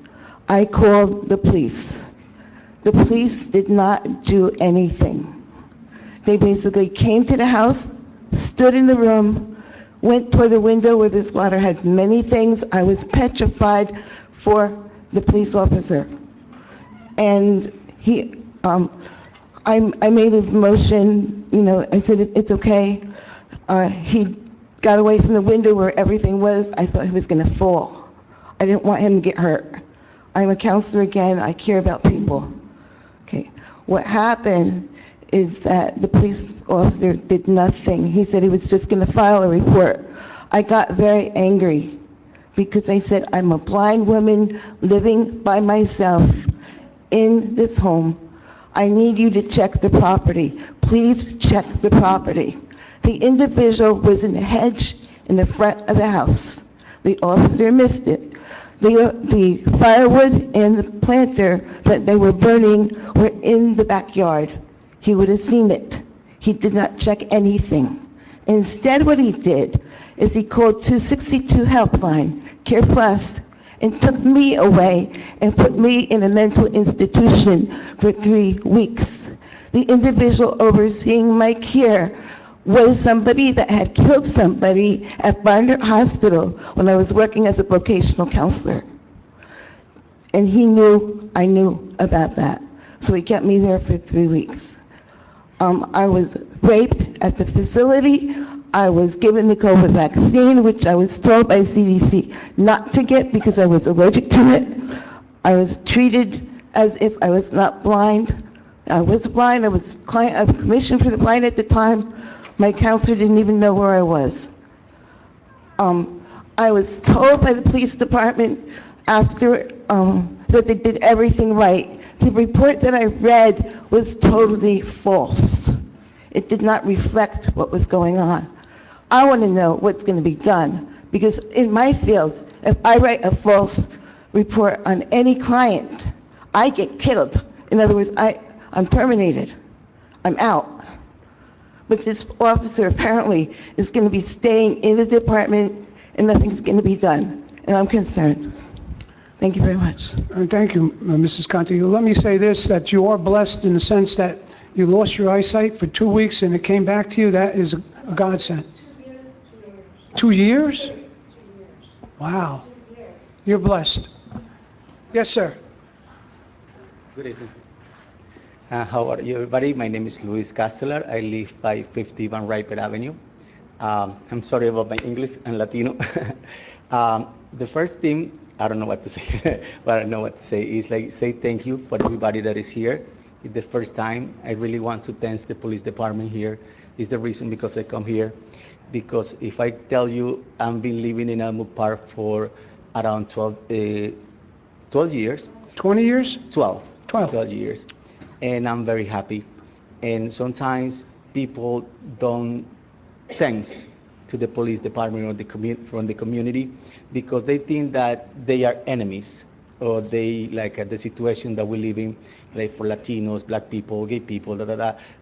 I called the police. The police did not do anything. They basically came to the house, stood in the room, went toward the window where the squatter had many things. I was petrified for the police officer. And I made a motion, I said, it's okay. He got away from the window where everything was. I thought he was going to fall. I didn't want him to get hurt. I'm a counselor again. I care about people. Okay. What happened is that the police officer did nothing. He said he was just going to file a report. I got very angry because I said, I'm a blind woman living by myself in this home. I need you to check the property. Please check the property. The individual was in a hedge in the front of the house. The officer missed it. The firewood and the planter that they were burning were in the backyard. He would have seen it. He did not check anything. Instead, what he did is he called 262 helpline, Care Plus, and took me away and put me in a mental institution for 3 weeks. The individual overseeing my care was somebody that had killed somebody at Barnard Hospital when I was working as a vocational counselor. And he knew I knew about that. So he kept me there for 3 weeks. I was raped at the facility. I was given the COVID vaccine, which I was told by CDC not to get because I was allergic to it. I was treated as if I was not blind. I was blind. I was client of commission for the blind at the time. My counselor didn't even know where I was. I was told by the police department after that they did everything right. The report that I read was totally false. It did not reflect what was going on. I want to know what's going to be done, because in my field, if I write a false report on any client, I get killed. In other words, I'm terminated. I'm out. But this officer apparently is going to be staying in the department and nothing's going to be done. And I'm concerned. Thank you very much. Thank you, Mrs. Conti. Let me say this, that you are blessed in the sense that you lost your eyesight for 2 weeks and it came back to you. That is a godsend. 2 years? Wow. You're blessed. Yes, sir. Good evening. How are you, everybody? My name is Luis Castelar. I live by 50 Van Riper Avenue. I'm sorry about my English and Latino. The first thing, I don't know what to say, but I know what to say, is like say thank you for everybody that is here. It's the first time. I really want to thank the police department here. It's the reason because I come here. Because if I tell you, I've been living in Elmwood Park for around 12 years. 20 years? 12 years. And I'm very happy. And sometimes people don't thanks to the police department or from the community because they think that they are enemies or they like the situation that we live in, like for Latinos, black people, gay people,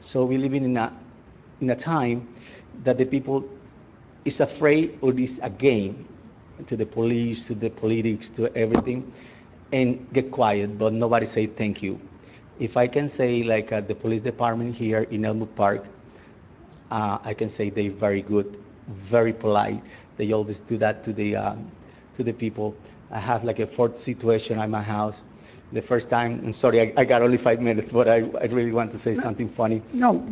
So we live in a time that the people is afraid or is against to the police, to the politics, to everything, and get quiet, but nobody say thank you. If I can say like the police department here in Elmwood Park, I can say they're very good, very polite. They always do that to the people. I have like a fourth situation at my house. The first time, I'm sorry, I got only 5 minutes, but I really want to say something funny. No,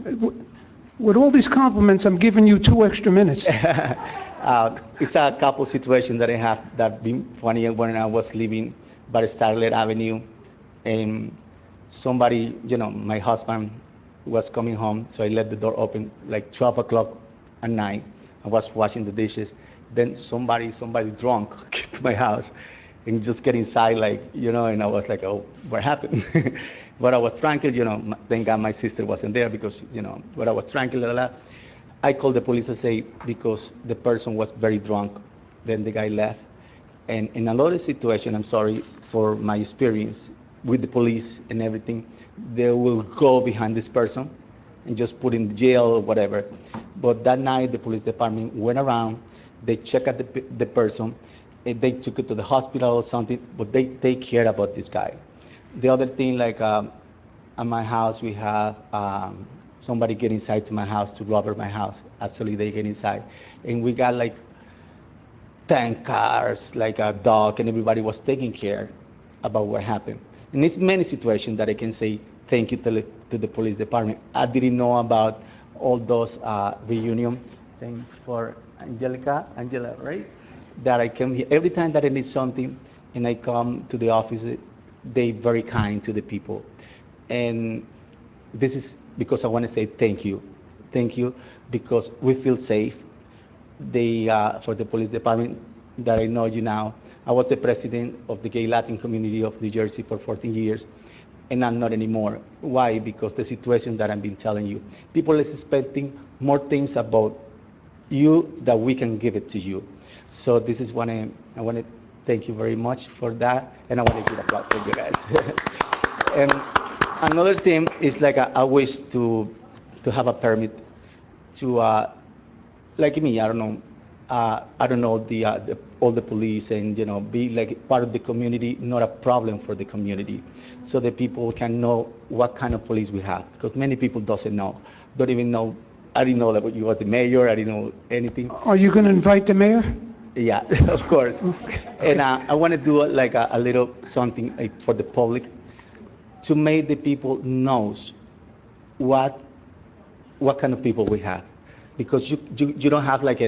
with all these compliments, I'm giving you 2 extra minutes. It's a couple situations that I have that been funny when I was living by Starlet Avenue, and somebody, my husband was coming home, so I left the door open like 12 o'clock at night. I was washing the dishes. Then somebody drunk came to my house and just get inside, and I was like, oh, what happened? But I was tranquil, thank God my sister wasn't there because, but I was tranquil, I called the police and say, because the person was very drunk. Then the guy left. And in another situation, I'm sorry for my experience with the police and everything, they will go behind this person and just put in jail or whatever. But that night, the police department went around, they checked at the person, They took it to the hospital or something, but they care about this guy. The other thing, like at my house, we have somebody get inside to my house to rob my house. Actually, they get inside, and we got like 10 cars, like a dog, and everybody was taking care about what happened. And it's many situations that I can say thank you to the police department. I didn't know about all those reunion. Thanks for Angela, right? That I come here every time that I need something, and I come to the office. They very kind to the people, and this is because I want to say thank you, because we feel safe. For the police department that I know you now. I was the president of the gay Latin community of New Jersey for 14 years, and I'm not anymore. Why? Because the situation that I've been telling you. People is expecting more things about you that we can give it to you. So this is what I want to thank you very much for that, and I want to give applause for you guys. And another thing is like I wish to have a permit to like me, I don't know all the police, and be like part of the community, not a problem for the community, so that people can know what kind of police we have, because many people don't even know. I didn't know that you was the mayor. I didn't know anything. Are you going to invite the mayor? Yeah, of course. And I want to do like a little something for the public to make the people knows what kind of people we have, because you don't have like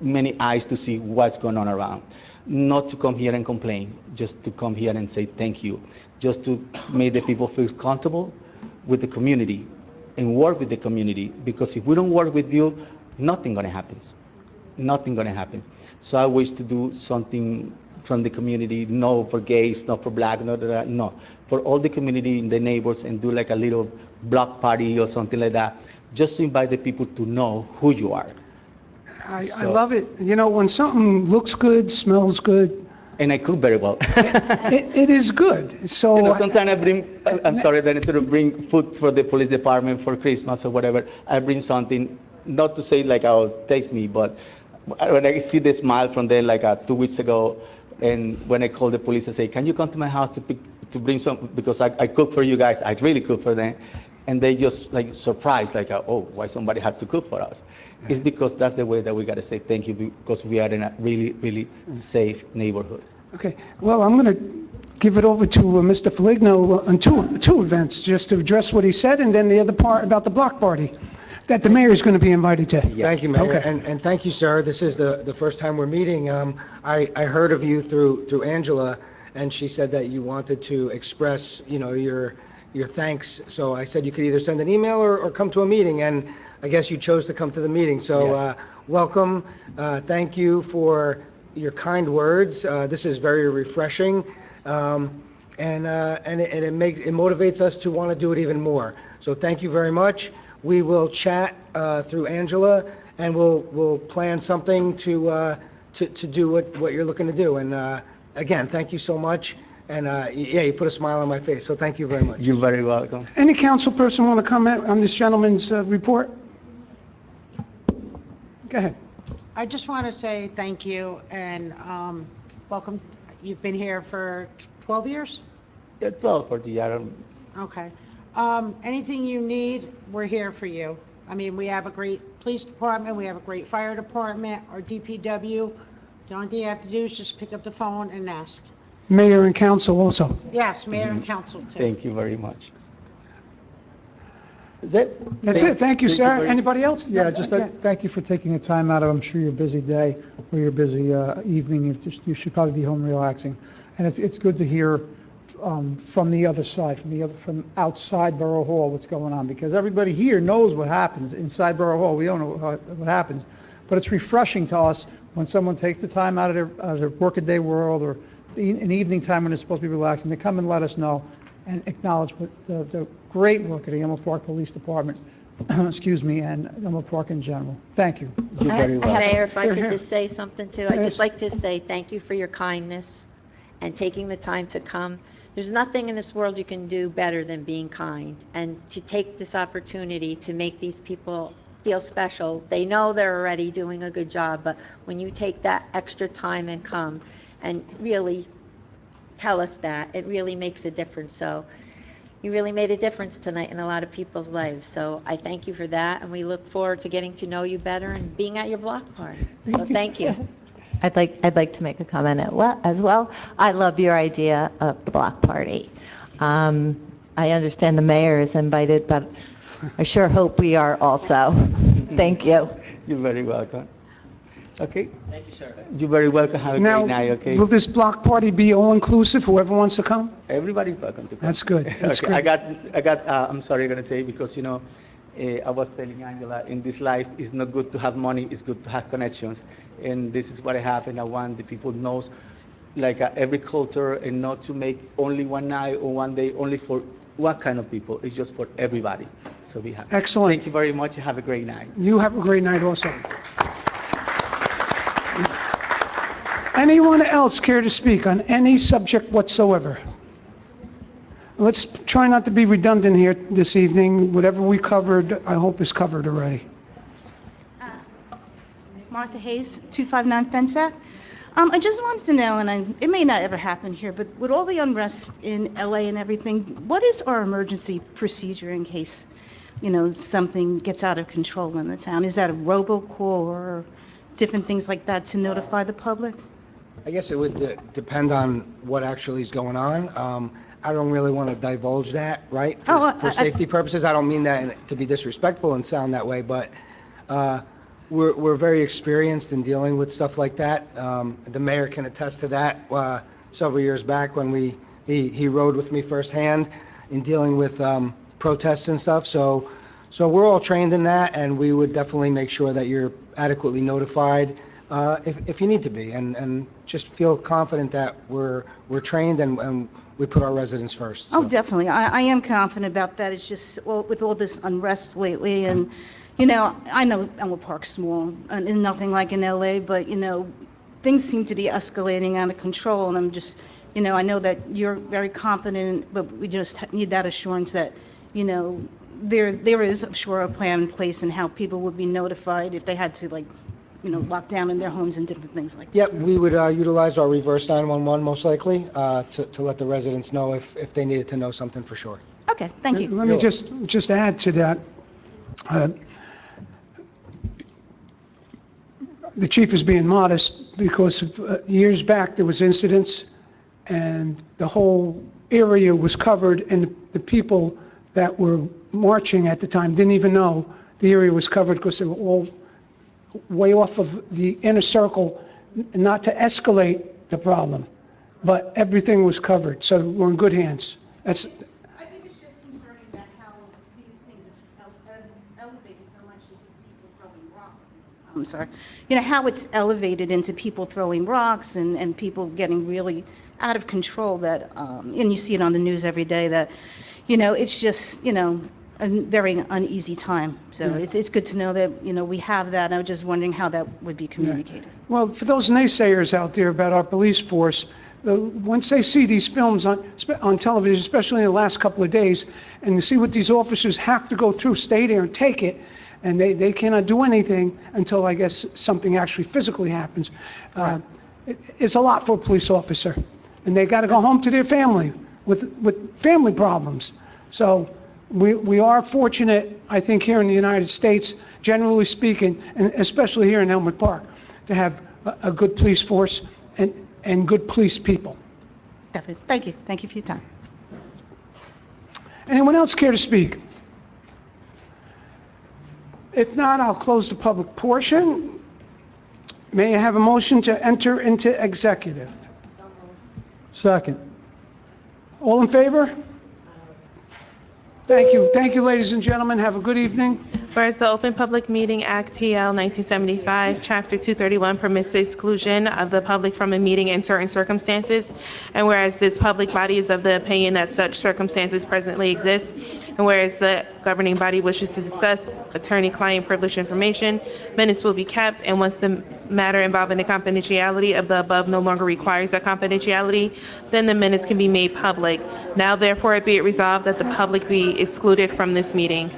many eyes to see what's going on around. Not to come here and complain, just to come here and say thank you, just to make the people feel comfortable with the community and work with the community, because if we don't work with you, nothing going to happen. Nothing going to happen. So I wish to do something from the community, no for gays, not for black, no, for all the community and the neighbors, and do like a little block party or something like that, just to invite the people to know who you are. I love it. When something looks good, smells good. And I cook very well. It is good. So sometimes I'm sorry that I need to bring food for the police department for Christmas or whatever. I bring something, not to say like, oh, text me, but when I see the smile from them like 2 weeks ago, and when I call the police and say, can you come to my house to bring some, because I cook for you guys, I really cook for them. And they just like surprised, like, oh, why somebody had to cook for us? It's because that's the way that we got to say thank you, because we are in a really, really safe neighborhood. Okay. Well, I'm going to give it over to Mr. Foligno on two events, just to address what he said, and then the other part about the block party that the mayor is going to be invited to. Yes. Thank you, Mayor, Okay. and thank you, sir. This is the first time we're meeting. I heard of you through Angela, and she said that you wanted to express, your thanks. So I said you could either send an email or come to a meeting, and I guess you chose to come to the meeting. So Yes. welcome. Thank you for your kind words. This is very refreshing, and it motivates us to want to do it even more. So thank you very much. We will chat through Angela, and we'll plan something to do what you're looking to do. And again, thank you so much. And you put a smile on my face, so thank you very much. You're very welcome. Any council person want to comment on this gentleman's report? Go ahead. I just want to say thank you and welcome. You've been here for 12 years? Yeah, 12 for the year. Okay. Anything you need, we're here for you. I mean, we have a great police department, we have a great fire department, our DPW. The only thing you have to do is just pick up the phone and ask. Mayor and council also. Yes, mayor and council too. Thank you very much. Is it? That's it. Thank you, sir. Anybody else? Yeah, just thank you for taking the time out of, I'm sure, your busy day or your busy evening. You should probably be home relaxing. And it's good to hear from the other side, from outside Borough Hall, what's going on, because everybody here knows what happens inside Borough Hall. We don't know what happens, but it's refreshing to us when someone takes the time out of their workaday world or an evening time when they're supposed to be relaxing. They come and let us know and acknowledge the great work of the Emerald Park Police Department, excuse me, and Emerald Park in general. Thank you. You're very welcome. Mayor, if I Here, could here. just say something too, I'd just like to say thank you for your kindness and taking the time to come. There's nothing in this world you can do better than being kind, and to take this opportunity to make these people feel special. They know they're already doing a good job, but when you take that extra time and come and really tell us that, it really makes a difference. So you really made a difference tonight in a lot of people's lives. So I thank you for that, and we look forward to getting to know you better and being at your block party. So thank you. I'd like to make a comment as well. I love your idea of the block party. I understand the mayor is invited, but I sure hope we are also. Thank you. You're very welcome. Okay? Thank you, sir. You're very welcome. Have a Now, great night, okay? will this block party be all-inclusive, whoever wants to come? Everybody's welcome to come. That's good. That's Okay, great. I'm sorry, I'm gonna say, because, I was telling Angela, in this life, it's not good to have money, it's good to have connections. And this is what I have, and I want the people knows, like, every culture, and not to make only one night or one day only for what kind of people. It's just for everybody. So we have. Excellent. Thank you very much, and have a great night. You have a great night also. Anyone else care to speak on any subject whatsoever? Let's try not to be redundant here this evening. Whatever we covered, I hope is covered already. Martha Hayes, 259 Fensac. I just wanted to know, and it may not ever happen here, but with all the unrest in LA and everything, what is our emergency procedure in case, something gets out of control in the town? Is that a robocall or different things like that to notify the public? I guess it would depend on what actually is going on. I don't really want to divulge that, right? For safety purposes, I don't mean that to be disrespectful and sound that way, but we're very experienced in dealing with stuff like that. The mayor can attest to that. Several years back when he rode with me firsthand in dealing with protests and stuff. So we're all trained in that, and we would definitely make sure that you're adequately notified if you need to be, and just feel confident that we're trained and we put our residents first. Oh, So. definitely. I am confident about that. It's just, with all this unrest lately, and, I know Elmwood Park's small, and nothing like in LA, but, things seem to be escalating out of control, and I'm just, I know that you're very competent, but we just need that assurance that, there is, I'm sure, a plan in place and how people would be notified if they had to, lock down in their homes and different things like that. Yep, we would utilize our reverse 911 most likely to let the residents know if they needed to know something for sure. Okay, thank you. Let me just add to that. The chief is being modest because years back there was incidents and the whole area was covered, and the people that were marching at the time didn't even know the area was covered because they were all way off of the inner circle, not to escalate the problem, but everything was covered, so we're in good hands. I think it's just concerning that how these things have elevated so much into people throwing rocks. I'm sorry. How it's elevated into people throwing rocks and people getting really out of control that, and you see it on the news every day that, it's just, a very uneasy time. So Yeah. it's good to know that, we have that. And I was just wondering how that would be communicated. Well, for those naysayers out there about our police force, once they see these films on television, especially in the last couple of days, and you see what these officers have to go through, stay there and take it, and they cannot do anything until, I guess, something actually physically happens. It's a lot for a police officer, and they got to go home to their family with family problems. So we are fortunate, I think, here in the United States, generally speaking, and especially here in Elmwood Park, to have a good police force and good police people. Definitely. Thank you. Thank you for your time. Anyone else care to speak? If not, I'll close the public portion. May I have a motion to enter into executive? Second. All in favor? Thank you. Thank you, ladies and gentlemen. Have a good evening. Whereas the Open Public Meeting Act, PL 1975, Chapter 231 permits the exclusion of the public from a meeting in certain circumstances, and whereas this public body is of the opinion that such circumstances presently exist, and whereas the governing body wishes to discuss attorney-client privileged information, minutes will be kept, and once the matter involving the confidentiality of the above no longer requires that confidentiality, then the minutes can be made public. Now therefore be it resolved that the public be excluded from this meeting.